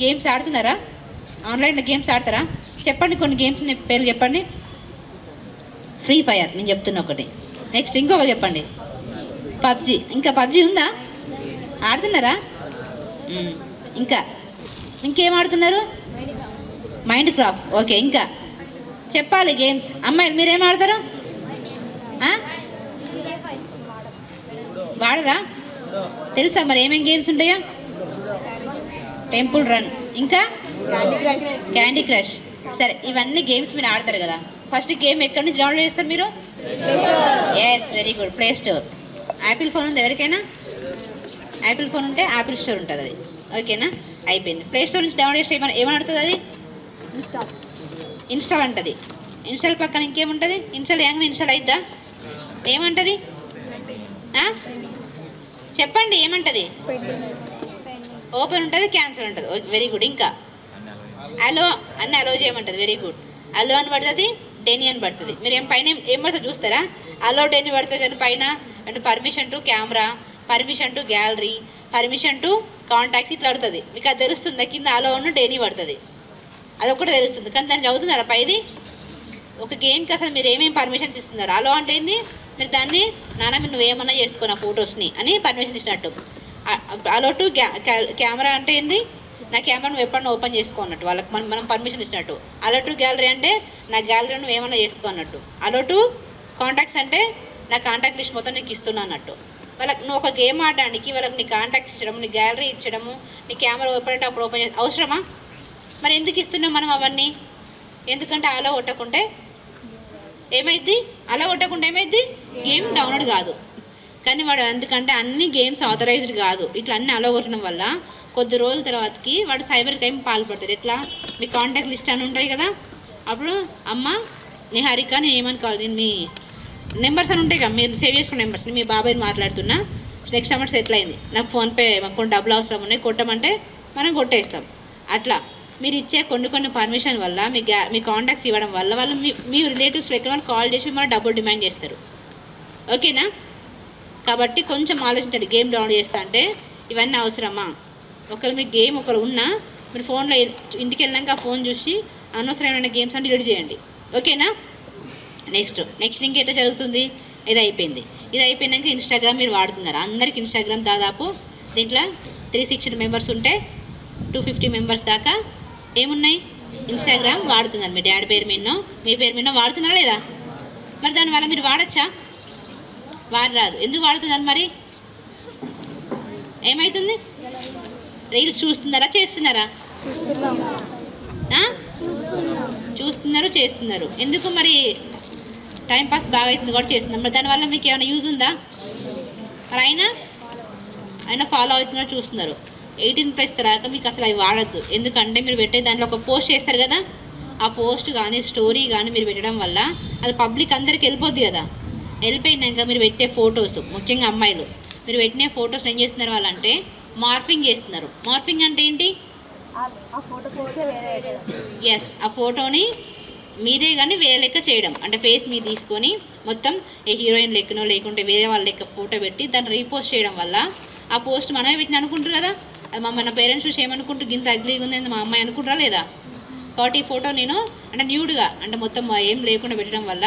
గేమ్స్ ఆడుతున్నారా? ఆన్లైన్లో గేమ్స్ ఆడతారా? చెప్పండి కొన్ని గేమ్స్ పేర్లు చెప్పండి. ఫ్రీ ఫైర్ నేను చెప్తున్నా ఒకటి. నెక్స్ట్ ఇంకొకటి చెప్పండి. పబ్జి. ఇంకా పబ్జి ఉందా? ఆడుతున్నారా? ఇంకా ఇంకేం ఆడుతున్నారు? Mind craft. ఓకే, ఇంకా చెప్పాలి గేమ్స్. అమ్మాయిలు మీరేం ఆడతారు? వాడరా? తెలుసా మరి ఏమేం గేమ్స్ ఉంటాయో? టెంపుల్ రన్, ఇంకా క్యాండీ క్రష్. సరే, ఇవన్నీ గేమ్స్ మీరు ఆడతారు కదా. ఫస్ట్ గేమ్ ఎక్కడి నుంచి డౌన్లోడ్ చేస్తారు మీరు? Yes, very good, play store. Apple phone ఉంది ఎవరికైనా? యాపిల్ ఫోన్ ఉంటే యాపిల్ స్టోర్ ఉంటుంది అది. ఓకేనా, అయిపోయింది. ప్లే స్టోర్ నుంచి డౌన్లోడ్ చేస్తే ఏమని అడుగుతుంది అది? ఇన్స్టాల్ అంటుంది. ఇన్స్టాల్ పక్కన ఇంకేముంటుంది? ఇన్స్టాల్ ఏమైనా ఇన్స్టాల్ అయిద్దా? ఏమంటుంది? చెప్పండి, ఏమంటుంది? ఓపెన్ ఉంటుంది, క్యాన్సిల్ ఉంటుంది. Very good. ఇంకా అలో అన్నీ అలో చేయమంటుంది. Very good. అలో అని పడుతుంది, డెనీ అని పడుతుంది. మీరు పైన ఏం పడుతుంది చూస్తారా? అలో డెనీ పడుతుంది కానీ పైన అంటే permission to camera, permission to gallery, permission to contacts ఇట్లా పడుతుంది. మీకు అది తెలుస్తుంది. కింద అలో ఉన్న డెనీ పడుతుంది, అదొకటి తెలుస్తుంది. కానీ దాన్ని చదువుతున్నారా పైది? ఒక గేమ్కి అసలు మీరు ఏమేమి పర్మిషన్స్ ఇస్తున్నారు? అలో అంటే ఏంది? మీరు దాన్ని నాన్న మీరు నువ్వేమన్నా చేసుకో నా ఫొటోస్ని అని పర్మిషన్ ఇచ్చినట్టు. అలో టు కెమెరా అంటే ఏంది? నా కెమెరా నువ్వు ఎప్పుడన్నా ఓపెన్ చేసుకో అన్నట్టు వాళ్ళకి మనం పర్మిషన్ ఇచ్చినట్టు. అలో టు గ్యాలరీ అంటే నా గ్యాలరీ నువ్వు ఏమన్నా చేసుకో అన్నట్టు. అలో టు కాంటాక్ట్స్ అంటే నా కాంటాక్ట్ లిస్ట్ మొత్తం నీకు ఇస్తున్నా అన్నట్టు. వాళ్ళకి నువ్వు ఒక గేమ్ ఆడడానికి వాళ్ళకి నీ కాంటాక్ట్స్ ఇచ్చడము, నీ గ్యాలరీ ఇచ్చడము, నీ కెమెరా ఎప్పుడంటే అప్పుడు ఓపెన్ చేసి అవసరమా? మరి ఎందుకు ఇస్తున్నాం మనం అవన్నీ? ఎందుకంటే అలా కొట్టకుంటే ఏమైద్ది? అలా కొట్టకుంటే ఏమైద్ది? గేమ్ డౌన్లోడ్ కాదు. కానీ వాడు ఎందుకంటే అన్ని గేమ్స్ ఆథరైజ్డ్ కాదు. ఇట్లా అన్నీ అలా కొట్టడం వల్ల కొద్ది రోజుల తర్వాతకి వాడు సైబర్ క్రైమ్ పాల్పడతాడు. ఎట్లా? మీ కాంటాక్ట్ లిస్ట్ అని ఉంటాయి కదా, అప్పుడు అమ్మ నిహారిక నేను ఏమని కావాలి, నేను మీ నెంబర్స్ అని ఉంటాయి కదా, మీరు సేవ్ చేసుకున్న నెంబర్స్ని మీ బాబాయ్ని మాట్లాడుతున్నా, నెక్స్ట్ నెంబర్ సెటిల్ అయింది, నాకు ఫోన్పే మాకు కొన్ని డబ్బులు అవసరం ఉన్నాయి కొట్టమంటే మనం కొట్టేస్తాం. అట్లా మీరు ఇచ్చే కొన్ని పర్మిషన్ వల్ల మీ కాంటాక్ట్స్ ఇవ్వడం వల్ల వాళ్ళు మీ రిలేటివ్స్ ఎక్కడ వాళ్ళు కాల్ చేసి మిమ్మల్ని డబ్బులు డిమాండ్ చేస్తారు. ఓకేనా? కాబట్టి కొంచెం ఆలోచించండి. గేమ్ డౌన్లోడ్ చేస్తా అంటే ఇవన్నీ అవసరమా? ఒకరు మీ గేమ్ ఒకరు ఉన్నా మీరు ఫోన్లో ఇంటికి వెళ్ళాక ఫోన్ చూసి అనవసరమైన గేమ్స్ అని డిలీట్ చేయండి. ఓకేనా? నెక్స్ట్ ఇంకెట్లా జరుగుతుంది? ఇది అయిపోయింది. ఇది అయిపోయినాక ఇన్స్టాగ్రామ్ మీరు వాడుతున్నారు. అందరికి ఇన్స్టాగ్రామ్ దాదాపు దీంట్లో 360 మెంబర్స్ ఉంటే 250 మెంబర్స్ దాకా ఏమున్నాయి ఇన్స్టాగ్రామ్ వాడుతున్నారు. మీ డాడీ పేరు మీదనో మీ పేరు మీదనో వాడుతున్నారా లేదా? మరి దానివల్ల మీరు వాడచ్చా? వాడరాదు. ఎందుకు వాడుతున్నారు మరి? ఏమవుతుంది? రీల్స్ చూస్తున్నారా చేస్తున్నారా? చూస్తున్నారు చేస్తున్నారు. ఎందుకు మరి? టైంపాస్ బాగా అవుతుంది కూడా చేస్తున్నారు. మరి దానివల్ల మీకు ఏమైనా యూజ్ ఉందా? మరి అయినా ఫాలో అవుతున్నారు చూస్తున్నారు. 18+ తర్వాత మీకు అసలు అవి వాడద్దు. ఎందుకంటే మీరు పెట్టే దాంట్లో ఒక పోస్ట్ చేస్తారు కదా, ఆ పోస్ట్ కానీ స్టోరీ కానీ మీరు పెట్టడం వల్ల అది పబ్లిక్ అందరికి వెళ్ళిపోద్ది కదా. వెళ్ళిపోయినాక మీరు పెట్టే ఫొటోస్, ముఖ్యంగా అమ్మాయిలు మీరు పెట్టిన ఫొటోస్ ఏం చేస్తున్నారు వాళ్ళంటే మార్ఫింగ్ చేస్తున్నారు. మార్ఫింగ్ అంటే ఏంటి? ఎస్, ఆ ఫోటోని మీదే కానీ వేరే లెక్క చేయడం. అంటే ఫేస్ మీద తీసుకొని మొత్తం ఏ హీరోయిన్ లెక్కనో లేకుంటే వేరే వాళ్ళ లెక్క ఫోటో పెట్టి దాన్ని రీపోస్ట్ చేయడం వల్ల ఆ పోస్ట్ మనమే పెట్టిన అనుకుంటారు కదా. అది మన పేరెంట్స్ చూసి ఏమనుకుంటారు? గింత అగ్లీగా ఉంది మా అమ్మాయి అనుకుంటారా లేదా? కాబట్టి ఈ ఫోటో నేను అంటే న్యూడ్గా అంటే మొత్తం ఏం లేకుండా పెట్టడం వల్ల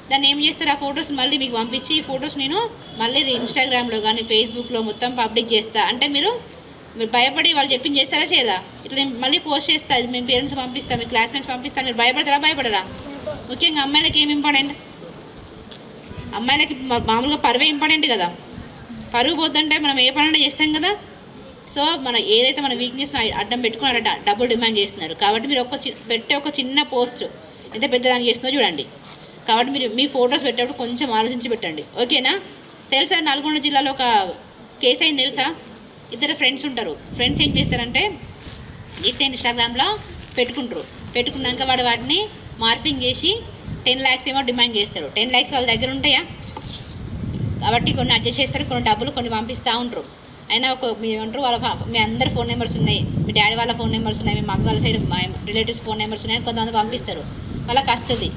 దాన్ని ఏం చేస్తారు? ఆ ఫొటోస్ మళ్ళీ మీకు పంపించి ఈ ఫొటోస్ నేను మళ్ళీ ఇన్స్టాగ్రామ్లో కానీ ఫేస్బుక్లో మొత్తం పబ్లిక్ చేస్తా అంటే మీరు భయపడి వాళ్ళు చెప్పింది చేస్తారా చేయదా? ఇట్లా నేను మళ్ళీ పోస్ట్ చేస్తా, అది మేము పేరెంట్స్ పంపిస్తాం, మీ క్లాస్మేట్స్ పంపిస్తాను, మీరు భయపడతారా భయపడరా? ముఖ్యంగా అమ్మాయిలకి ఏమి ఇంపార్టెంట్? అమ్మాయిలకి మామూలుగా పరువే ఇంపార్టెంట్ కదా. పరువు పోతుంటే మనం ఏ పని చేస్తాం కదా. సో మన ఏదైతే మన వీక్నెస్ని అడ్డం పెట్టుకున్నారట డబ్బులు డిమాండ్ చేస్తున్నారు. కాబట్టి మీరు పెట్టే ఒక చిన్న పోస్ట్ ఎంత పెద్దదాన్ని చేస్తుందో చూడండి. కాబట్టి మీరు మీ ఫొటోస్ పెట్టేటప్పుడు కొంచెం ఆలోచించి పెట్టండి. ఓకేనా? తెలుసా నల్గొండ జిల్లాలో ఒక కేసు అయింది తెలుసా? 2 ఫ్రెండ్స్ ఉంటారు. ఫ్రెండ్స్ ఏం చేస్తారంటే ఇట్లా ఇన్స్టాగ్రామ్లో పెట్టుకున్నాక వాటిని మార్ఫింగ్ చేసి 10 lakhs ఏమో డిమాండ్ చేస్తారు. 10 lakhs వాళ్ళ దగ్గర ఉంటాయా? కాబట్టి కొన్ని అడ్జస్ట్ చేస్తారు, కొన్ని డబ్బులు కొన్ని పంపిస్తూ ఉంటారు. అయినా ఏమంటారు వాళ్ళ మీ అందరి ఫోన్ నెంబర్స్ ఉన్నాయి, మీ డాడీ వాళ్ళ ఫోన్ నెంబర్స్ ఉన్నాయి, మీ మమ్మీ వాళ్ళ సైడ్ మా రిలేటివ్స్ ఫోన్ నెంబర్స్ ఉన్నాయి, కొంతమంది పంపిస్తారు. వాళ్ళకి వస్తుంది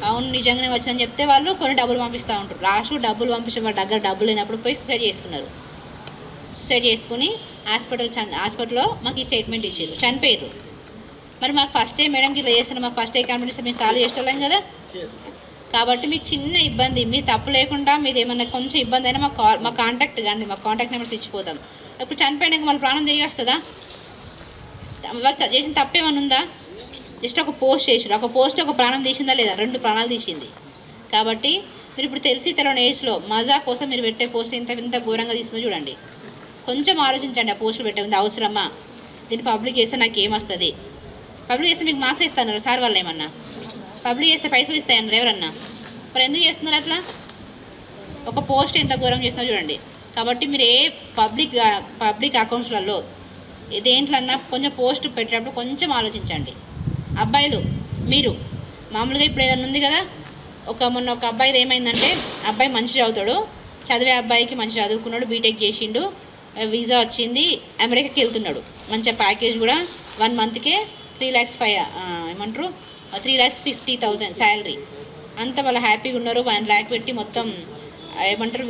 అవును నిజంగానే వచ్చిందని చెప్తే వాళ్ళు కొన్ని డబ్బులు పంపిస్తూ ఉంటారు. లాస్ట్ డబ్బులు పంపించే వాళ్ళ దగ్గర డబ్బులు లేనప్పుడు పోయి సూసైడ్ చేసుకున్నారు. సూసైడ్ చేసుకుని హాస్పిటల్లో మాకు ఈ స్టేట్మెంట్ ఇచ్చారు, చనిపోయారు. మరి మాకు ఫస్ట్ మేడంకి ఇట్లా చేస్తున్నారు, మాకు ఫస్ట్ కాన్ఫిడెన్స్ మేము సాల్వ్ చేసేవాళ్ళం కదా. కాబట్టి మీకు చిన్న ఇబ్బంది, మీ తప్పు లేకుండా మీది ఏమన్నా కొంచెం ఇబ్బంది అయినా మా కాంటాక్ట్ కానీ మా కాంటాక్ట్ నెంబర్స్ ఇచ్చిపోతాం. ఇప్పుడు చనిపోయినాక మళ్ళీ ప్రాణం తిరిగి వస్తుందా? వాళ్ళు చేసిన తప్పేమన్నా ఉందా? జస్ట్ ఒక పోస్ట్ చేసారు, ఒక పోస్ట్ ఒక ప్రాణం తీసిందా లేదా? 2 ప్రాణాలు తీసింది. కాబట్టి మీరు ఇప్పుడు తెలిసి తెలియని ఏజ్లో మజా కోసం మీరు పెట్టే పోస్ట్ ఇంత ఘోరంగా తీస్తుందో చూడండి. కొంచెం ఆలోచించండి. ఆ పోస్టులు పెట్టే ఉంది అవసరమా? దీన్ని పబ్లిక్ చేస్తే నాకు ఏమొస్తుంది? పబ్లిక్ చేస్తే మీకు మార్క్స్ ఇస్తాను సార్ వాళ్ళు ఏమన్నా? పబ్లిక్ చేస్తే పైసలు ఇస్తాయన్నారు ఎవరన్నా? మరి ఎందుకు చేస్తున్నారు అట్లా? ఒక పోస్ట్ ఎంత ఘోరం చేస్తున్నా చూడండి. కాబట్టి మీరు ఏ పబ్లిక్ అకౌంట్స్లలో దేంట్లన్నా కొంచెం పోస్ట్ పెట్టేటప్పుడు కొంచెం ఆలోచించండి. అబ్బాయిలు మీరు మామూలుగా ఇప్పుడు ఏదైనా ఉంది కదా, మొన్న ఒక అబ్బాయిది ఏమైందంటే, అబ్బాయి మంచి చదువుతాడు, చదివే అబ్బాయికి మంచి చదువుకున్నాడు, బీటెక్ చేసిండు, వీసా వచ్చింది, అమెరికాకి వెళ్తున్నాడు. మంచిగా ప్యాకేజ్ కూడా 1 మంత్కే 3,50,000 శాలరీ. అంతా వాళ్ళు హ్యాపీగా ఉన్నారు. 1 lakh పెట్టి మొత్తం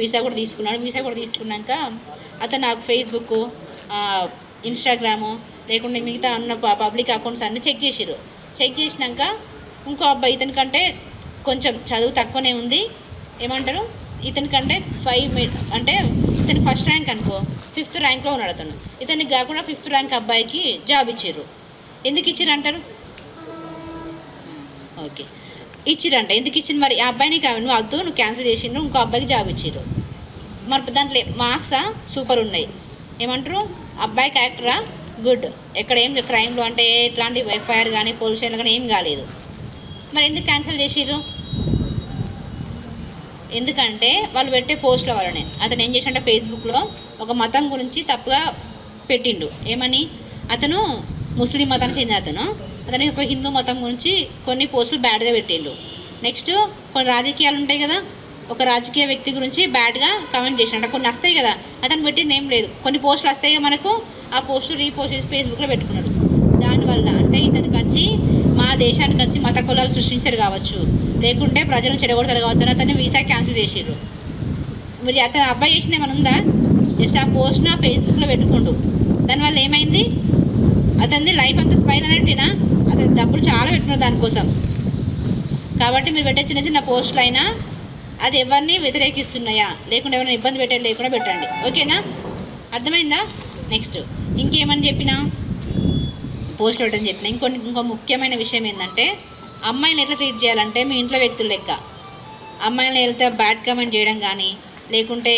వీసా కూడా తీసుకున్నాడు. వీసా కూడా తీసుకున్నాక అతను నాకు ఫేస్బుక్, ఇన్స్టాగ్రాము లేకుండా మిగతా అన్న పబ్లిక్ అకౌంట్స్ అన్నీ చెక్ చేసారు. చెక్ చేసినాక ఇంకో అబ్బాయి ఇతనికంటే కొంచెం చదువు తక్కువనే ఉంది, ఇతనికంటే 5 అంటే ఇతను ఫస్ట్ ర్యాంక్ అనుకో, 5th ర్యాంక్లో ఉన్నాడు అతను. ఇతనికి కాకుండా 5th ర్యాంక్ అబ్బాయికి జాబ్ ఇచ్చారు. ఎందుకు ఇచ్చిర్రు అంటారు? ఓకే, ఇచ్చిరంట. ఎందుకు ఇచ్చింది మరి? ఆ అబ్బాయిని నువ్వు వద్దు, నువ్వు క్యాన్సిల్ చేసిండ్రు, ఇంకో అబ్బాయికి జాబ్ ఇచ్చిర్రు. మరి దాంట్లో మార్క్సా సూపర్ ఉన్నాయి. అబ్బాయి క్యారెక్టరా గుడ్, ఎక్కడ ఏం క్రైమ్లో అంటే ఎట్లాంటి ఎఫ్ఐఆర్ కానీ పోలీస్ స్టేషన్లో కానీ ఏం కాలేదు. మరి ఎందుకు క్యాన్సిల్ చేసిర్రు? ఎందుకంటే వాళ్ళు పెట్టే పోస్టుల వల్లనే. అతను ఏం చేసినంటే ఫేస్బుక్లో ఒక మతం గురించి తప్పుగా పెట్టిండు. ఏమని? అతను ముస్లిం మతానికి చెందిన అతనికి ఒక హిందూ మతం గురించి కొన్ని పోస్టులు బ్యాడ్గా పెట్టిండు. నెక్స్ట్ కొన్ని రాజకీయాలు ఉంటాయి కదా, ఒక రాజకీయ వ్యక్తి గురించి బ్యాడ్గా కామెంట్ చేసినట్టు కొన్ని వస్తాయి కదా, అతను పెట్టింది ఏం లేదు. కొన్ని పోస్టులు వస్తాయి కదా మనకు, ఆ పోస్టులు రీపోస్ట్ చేసి ఫేస్బుక్లో పెట్టుకున్నాడు. దానివల్ల అంటే ఇతనికి వచ్చి మా దేశానికి వచ్చి మత కులాలు సృష్టించారు కావచ్చు, లేకుంటే ప్రజలను చెడగొడతారు కావచ్చు అని అతన్ని వీసా క్యాన్సిల్ చేసిర్రు. మరి అతను అబ్బాయి చేసింది ఏమైనా ఉందా? జస్ట్ ఆ పోస్ట్ను ఆ ఫేస్బుక్లో పెట్టుకుంటూ దానివల్ల ఏమైంది? అతనిది లైఫ్ అంతా స్పైల్ అన్నట్టేనా? అతని డబ్బులు చాలా పెట్టినారు దానికోసం. కాబట్టి మీరు పెట్టే చిన్న చిన్న పోస్టులు అయినా అది ఎవరిని వ్యతిరేకిస్తున్నాయా, లేకుండా ఎవరైనా ఇబ్బంది పెట్టేది లేకుండా పెట్టండి. ఓకేనా? అర్థమైందా? నెక్స్ట్ ఇంకేమని చెప్పినా పోస్టులు పెట్టని చెప్పిన ఇంకో ముఖ్యమైన విషయం ఏంటంటే, అమ్మాయిని ఎట్లా ట్రీట్ చేయాలంటే మీ ఇంట్లో వ్యక్తులు లెక్క. అమ్మాయిని వెళ్తే బ్యాడ్ కామెంట్ చేయడం కానీ లేకుంటే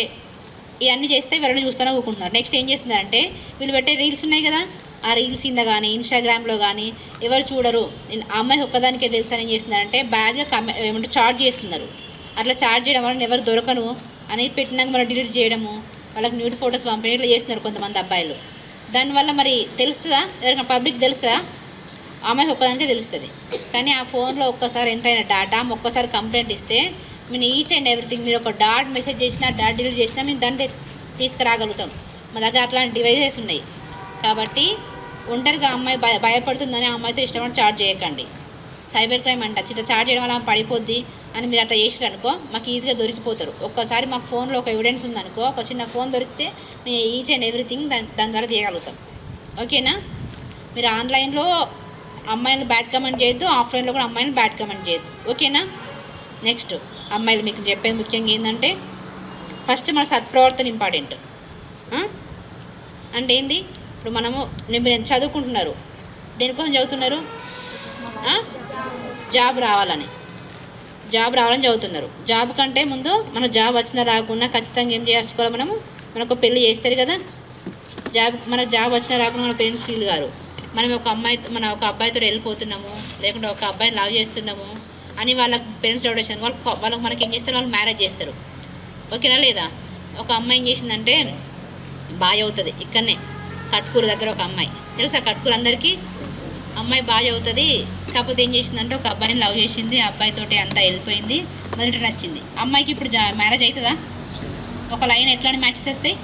ఇవన్నీ చేస్తే ఎవరైనా చూస్తూనే ఊరుకుంటున్నారు. నెక్స్ట్ ఏం చేస్తున్నారంటే, వీళ్ళు పెట్టే రీల్స్ ఉన్నాయి కదా, ఆ రీల్స్ కింద కానీ ఇన్స్టాగ్రామ్లో కానీ ఎవరు చూడరు, ఆ అమ్మాయి ఒక్కదానికే తెలుసు అని ఏం చేస్తున్నారంటే బ్యాడ్గా చార్జ్ చేస్తున్నారు. అట్లా చార్జ్ చేయడం వల్ల ఎవరు దొరకను అనేది పెట్టినాక మనం డిలీట్ చేయడము, వాళ్ళకి న్యూడ్ ఫొటోస్ పంపడం ఇట్లా చేస్తున్నారు కొంతమంది అబ్బాయిలు. దానివల్ల మరి తెలుస్తుందా? ఎవరికైనా పబ్లిక్ తెలుస్తుందా? అమ్మాయి ఒక్కదానికే తెలుస్తుంది. కానీ ఆ ఫోన్లో ఒక్కసారి ఎంటర్ అయిన డేటా ఒక్కసారి కంప్లైంట్ ఇస్తే మేము ఈచ్ అండ్ ఎవ్రీథింగ్, మీరు ఒక డాట్ మెసేజ్ చేసినా డాట్ డిలీట్ చేసినా మేము దాన్ని తీసుకురాగలుగుతాం. మా దగ్గర అట్లాంటి డివైసెస్ ఉన్నాయి. కాబట్టి ఒంటరిగా అమ్మాయి భయపడుతుందని ఆ అమ్మాయితో ఇష్టపడి చార్జ్ చేయకండి. సైబర్ క్రైమ్ అంట, ఇట్లా చార్జ్ చేయడం వల్ల పడిపోద్ది అని మీరు అట్లా చేసారు అనుకో, మాకు ఈజీగా దొరికిపోతారు. ఒక్కసారి మాకు ఫోన్లో ఒక ఎవిడెన్స్ ఉందనుకో, ఒక చిన్న ఫోన్ దొరికితే మేము ఈచ్ అండ్ ఎవ్రీథింగ్ దాని ద్వారా తీయగలుగుతాం. ఓకేనా? మీరు ఆన్లైన్లో అమ్మాయిని బ్యాడ్ కమెంట్ చేయొద్దు, ఆఫ్లైన్లో కూడా అమ్మాయిని బ్యాడ్ కమెంట్ చేయొద్దు. ఓకేనా? నెక్స్ట్ అమ్మాయిలు మీకు చెప్పేది ముఖ్యంగా ఏంటంటే, ఫస్ట్ మన సత్ప్రవర్తన ఇంపార్టెంట్. అంటే ఏంది? ఇప్పుడు మీరు చదువుకుంటున్నారు, దేనికోసం చదువుతున్నారు? జాబ్ రావాలని చదువుతున్నారు. జాబ్ కంటే ముందు మన జాబ్ వచ్చినా రాకుండా ఖచ్చితంగా ఏం చేసుకోవాలి? మనకు పెళ్ళి చేస్తారు కదా, మనకు జాబ్ వచ్చినా రాకుండా మన పేరెంట్స్ ఫీల్ గారు, మనం ఒక అబ్బాయితో వెళ్ళిపోతున్నాము, లేకుంటే ఒక అబ్బాయిని లవ్ చేస్తున్నాము అని వాళ్ళకి పేరెంట్స్ డౌట్ వచ్చారు. వాళ్ళకి మనకి ఏం చేస్తారు? వాళ్ళు మ్యారేజ్ చేస్తారు. ఓకేనా? లేదా ఒక అమ్మాయి ఏం చేసిందంటే బాగా అవుతుంది, ఇక్కడనే కట్కూరు దగ్గర ఒక అమ్మాయి, తెలుసా కట్కూరు అందరికీ? అమ్మాయి బాగా అవుతుంది. కాకపోతే ఏం చేసిందంటే ఒక అబ్బాయిని లవ్ చేసింది, ఆ అబ్బాయితోటి అంతా వెళ్ళిపోయింది, మొదటి నచ్చింది. అమ్మాయికి ఇప్పుడు మ్యారేజ్ అవుతుందా? ఒక లైన్ ఎట్లాంటి మ్యాచెస్ వస్తాయి?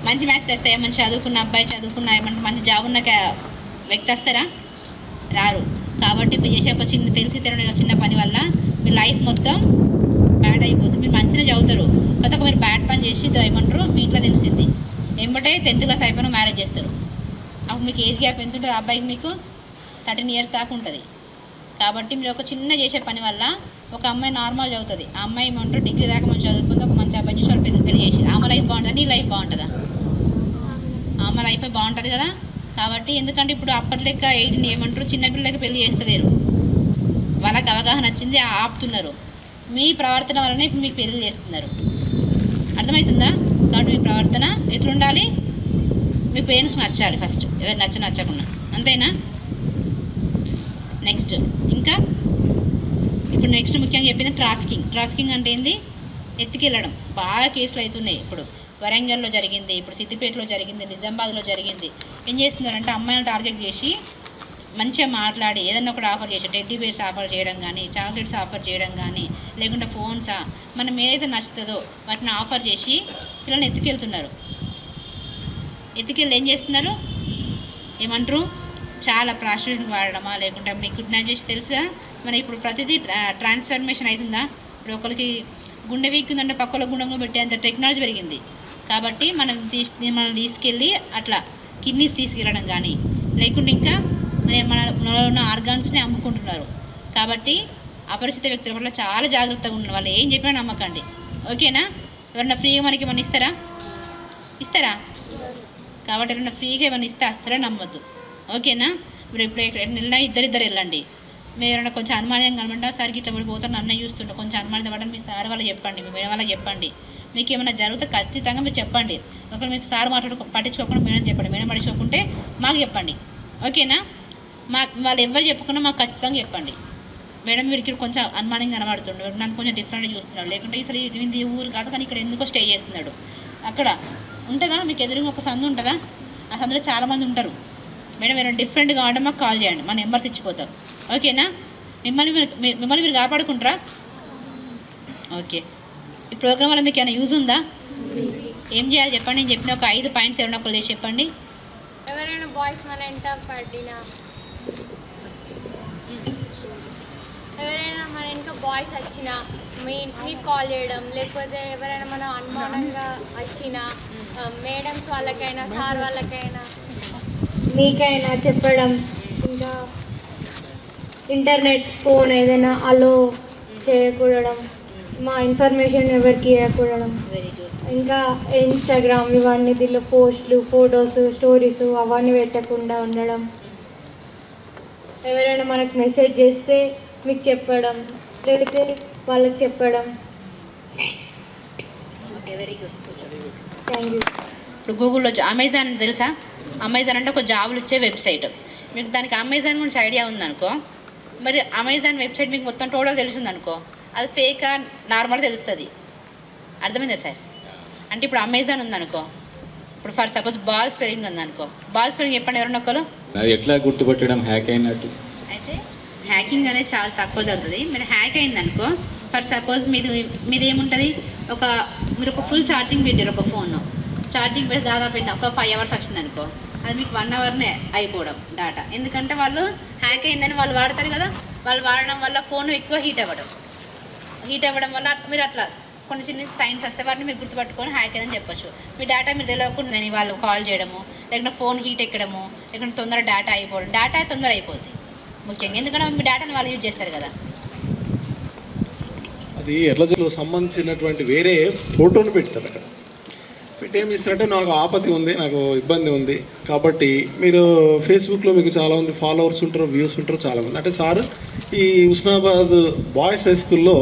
మంచి మ్యాచెస్ వస్తాయి. మంచి చదువుకున్న అబ్బాయి, చదువుకున్న ఏమంటే మంచి జాబ్ ఉన్న వ్యక్తి వస్తారా? రారు. కాబట్టి మీరు చేసే ఒక తెలిసి తెలియని చిన్న పని వల్ల మీ లైఫ్ మొత్తం బ్యాడ్ అయిపోతుంది. మీరు మంచిగా చదువుతారు, కొత్తగా మీరు బ్యాడ్ పని చేసి మీ ఇంట్లో తెలిసింది ఎంబటే 10th క్లాస్ అయిపోయినా మ్యారేజ్ చేస్తారు. అప్పుడు మీకు ఏజ్ గ్యాప్ ఎంత ఉంటుంది? అబ్బాయికి మీకు 13 years దాకా ఉంటుంది. కాబట్టి మీరు ఒక చిన్న చేసే పని వల్ల ఒక అమ్మాయి నార్మల్ చదువుతుంది, ఆ అమ్మాయి ఏమంటారు డిగ్రీ దాకా మంచి చదువుకుంది, ఒక మంచి అబ్బాయి చూసి వాళ్ళు పెళ్లి చేసి ఆమె లైఫ్ బాగుంటుందా, నీ లైఫ్ బాగుంటుందా? ఆమె లైఫే బాగుంటుంది కదా. కాబట్టి ఎందుకంటే ఇప్పుడు అప్పట్లెక్క 18 ఏమంటారు చిన్నపిల్లలకి పెళ్లి చేస్తలేరు, వాళ్ళకి అవగాహన వచ్చింది ఆపుతున్నారు. మీ ప్రవర్తన వలనే ఇప్పుడు మీకు పెళ్లి చేస్తున్నారు, అర్థమవుతుందా? కాబట్టి మీ ప్రవర్తన ఎట్లుండాలి, మీ పేరెంట్స్కి నచ్చాలి ఫస్ట్, ఎవరు నచ్చకుండా, అంతేనా? నెక్స్ట్ ఇంకా ఇప్పుడు నెక్స్ట్ ముఖ్యంగా చెప్పింది ట్రాఫికింగ్ అంటే ఏంది? ఎత్తుకెళ్ళడం. బాగా కేసులు అవుతున్నాయి. ఇప్పుడు వరంగల్లో జరిగింది, ఇప్పుడు సిద్దిపేటలో జరిగింది, నిజామాబాద్లో జరిగింది. ఏం చేస్తున్నారంటే అమ్మాయిలను టార్గెట్ చేసి మంచిగా మాట్లాడి ఏదన్నా ఒకటి ఆఫర్ చేసి టెడ్డీ బేర్స్ ఆఫర్ చేయడం కానీ, చాక్లెట్స్ ఆఫర్ చేయడం కానీ, లేకుంటే ఫోన్సా మనం ఏదైతే నచ్చుతుందో వాటిని ఆఫర్ చేసి పిల్లల్ని ఎత్తుకెళ్తున్నారు. ఎత్తుకెళ్ళి ఏం చేస్తున్నారు ఏమంటారు, చాలా ప్రాస్టిట్యూషన్ వాడడమా, లేకుంటే మీకు కిడ్నాప్ చేసి తెలుసుగా. మన ఇప్పుడు ప్రతిదీ ట్రాన్స్ఫర్మేషన్ అవుతుందా? ఇప్పుడు ఒకరికి గుండె వీక్కుందంటే పక్కల గుండెలో పెట్టేంత టెక్నాలజీ పెరిగింది. కాబట్టి మనం తీసుకెళ్ళి అట్లా కిడ్నీస్ తీసుకెళ్ళడం కానీ, లేకుంటే ఇంకా మనలో ఉన్న ఆర్గాన్స్ని అమ్ముకుంటున్నారు. కాబట్టి అపరిచిత వ్యక్తుల పట్ల చాలా జాగ్రత్తగా ఉన్న వాళ్ళు ఏం చెప్పినా నమ్మకండి, ఓకేనా? ఎవరన్నా ఫ్రీగా మనకి ఏమన్నా ఇస్తారా? కాబట్టి ఎవరన్నా ఫ్రీగా ఏమైనా ఇస్తే అస్తారా నమ్మద్దు, ఓకేనా? మీరు ఇప్పుడు వెళ్ళినా ఇద్దరు వెళ్ళండి. మీరు ఎవరైనా కొంచెం అనుమానంగా కనమంటే సరికి ఇట్లా పడిపోతారు, అన్న చూస్తుంటే కొంచెం అనుమానం పడడం మీ సార్ వాళ్ళకి చెప్పండి, మీ మేడం వాళ్ళకి చెప్పండి. మీకు ఏమైనా జరిగితే ఖచ్చితంగా మీరు చెప్పండి. ఒకవేళ మీకు సార్ పట్టించుకోకుండా మేడం చెప్పండి, మేడం పట్టించుకోకుంటే మాకు చెప్పండి, ఓకేనా? వాళ్ళు ఎవరు చెప్పుకున్నా మాకు ఖచ్చితంగా చెప్పండి. మేడం వీడికి కొంచెం అనుమానంగా కనబడుతుండే, నన్ను కొంచెం డిఫరెంట్గా చూస్తున్నాడు, లేకుంటే ఈసారి ఇది ఊరు కాదు కానీ ఇక్కడ ఎందుకో స్టే చేస్తున్నాడు. అక్కడ ఉంటుందా మీకు ఎదురుగా ఒక సందు ఉంటుందా? ఆ సందులో చాలామంది ఉంటారు. మేడం మీరు డిఫరెంట్గా కావడం మాకు కాల్ చేయండి, మా నెంబర్స్ ఇచ్చిపోతాం, ఓకేనా? మిమ్మల్ని మీరు కాపాడుకుంటారా? ఓకే. ఈ ప్రోగ్రామ్ వల్ల మీకు ఏమైనా యూజ్ ఉందా? ఏం చేయాలి చెప్పండి. నేను చెప్పిన ఒక 5 పాయింట్స్ ఎవరైనా ఒకళ్ళు చేసి చెప్పండి. ఎవరైనా బాయ్స్ మన ఎంట పడినా, ఎవరైనా మన ఇంకా బాయ్స్ వచ్చినా మీకు కాల్ చేయడం, లేకపోతే ఎవరైనా మన అనుమానంగా వచ్చినా మేడమ్స్ వాళ్ళకైనా సార్ వాళ్ళకైనా మీకైనా చెప్పడం. ఇంకా ఇంటర్నెట్ ఫోన్ ఏదైనా అలో చేయకూడడం, మా ఇన్ఫర్మేషన్ ఎవరికి ఇవ్వకూడడం. ఇంకా ఇన్స్టాగ్రామ్ ఇవన్నీ దీనిలో పోస్టులు, ఫొటోస్, స్టోరీస్ అవన్నీ పెట్టకుండా ఉండడం. ఎవరైనా మనకు మెసేజ్ చేస్తే మీకు చెప్పడం, లేకపోతే వాళ్ళకి చెప్పడం. Okay, very good. Thank you. ఇప్పుడు గూగుల్లో అమెజాన్ తెలుసా? అమెజాన్ అంటే ఒక జాబులు ఇచ్చే వెబ్సైట్. మీకు దానికి అమెజాన్ గురించి ఐడియా ఉందనుకో, మరి అమెజాన్ వెబ్సైట్ మీకు మొత్తం టోటల్ తెలుస్తుందనుకో, అది ఫేకా నార్మల్ తెలుస్తుంది. అర్థమైందా సార్? అంటే ఇప్పుడు అమెజాన్ ఉందనుకో, ఇప్పుడు ఫర్ సపోజ్ బాల్ స్పెల్లింగ్ ఉందనుకో, బాల్ స్పెల్లింగ్ చెప్పండి ఎవరన్నా ఒకరు. అది ఎట్లా గుర్తుపట్టడం హ్యాక్ అయినట్టు? అయితే హ్యాకింగ్ అనేది చాలా తక్కువ జరుగుతుంది. మీరు హ్యాక్ అయిందనుకో, ఫర్ సపోజ్ మీది ఏముంటుంది, మీరు ఒక ఫుల్ ఛార్జింగ్ పెట్టారు ఒక ఫోన్, ఛార్జింగ్ పెట్టి దాదాపు ఒక 5 hours వచ్చిందనుకో, అది మీకు 1 hourనే అయిపోవడం డేటా. ఎందుకంటే వాళ్ళు హ్యాక్ అయిందని వాళ్ళు వాడతారు కదా, వాళ్ళు వాడడం వల్ల ఫోన్ ఎక్కువ హీట్ అవ్వడం వల్ల మీరు అట్లా కొన్ని చిన్న సైన్స్ వస్తే వాటిని మీరు గుర్తుపట్టుకొని హ్యాక్ అయిందని చెప్పొచ్చు. మీ డేటా మీరు తెలియకుండాని వాళ్ళు కాల్ చేయడము, లేకుంటే ఫోన్ హీట్ ఎక్కడము, లేకుంటే తొందర డేటా అయిపోవడం. డేటా తొందర అయిపోద్ది ముఖ్యంగా, ఎందుకంటే మీ డేటాని వాళ్ళు యూజ్ చేస్తారు కదా. అది ఎట్లా సంబంధించినటువంటి వేరే ఫోటోను పెడతారు. అక్కడ పెట్టి ఏమి ఇస్తారంటే నాకు ఆపత్తి ఉంది, నాకు ఇబ్బంది ఉంది కాబట్టి మీరు ఫేస్బుక్లో మీకు చాలామంది ఫాలోవర్స్ ఉంటారు, వ్యూస్ ఉంటారు చాలామంది. అంటే సార్ ఈ హుస్నాబాద్ బాయ్స్ హై స్కూల్లో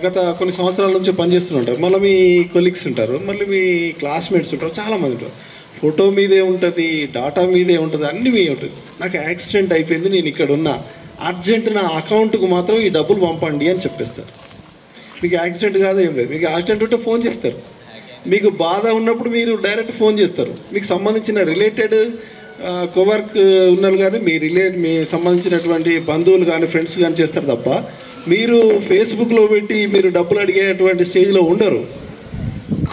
గత కొన్ని సంవత్సరాల నుంచి పనిచేస్తుంటారు. మళ్ళీ మీ కొలీగ్స్ ఉంటారు, మళ్ళీ మీ క్లాస్మేట్స్ ఉంటారు, చాలామంది ఉంటారు. ఫోటో మీదే ఉంటుంది, డాటా మీదే ఉంటుంది, అన్నీ మీదే ఉంటుంది. నాకు యాక్సిడెంట్ అయిపోయింది, నేను ఇక్కడ ఉన్నా, అర్జెంట్ నా అకౌంట్కు మాత్రం ఈ డబ్బులు పంపండి అని చెప్పేస్తారు. మీకు యాక్సిడెంట్ కాదు ఏం లేదు, మీకు యాక్సిడెంట్ ఉంటే ఫోన్ చేస్తారు. మీకు బాధ ఉన్నప్పుడు మీరు డైరెక్ట్ ఫోన్ చేస్తారు. మీకు సంబంధించిన రిలేటెడ్ కోవర్క్ ఉన్నారు కానీ మీ సంబంధించినటువంటి బంధువులు కానీ ఫ్రెండ్స్ కానీ చేస్తారు తప్ప మీరు ఫేస్బుక్లో పెట్టి మీరు డబ్బులు అడిగేటువంటి స్టేజ్లో ఉండరు.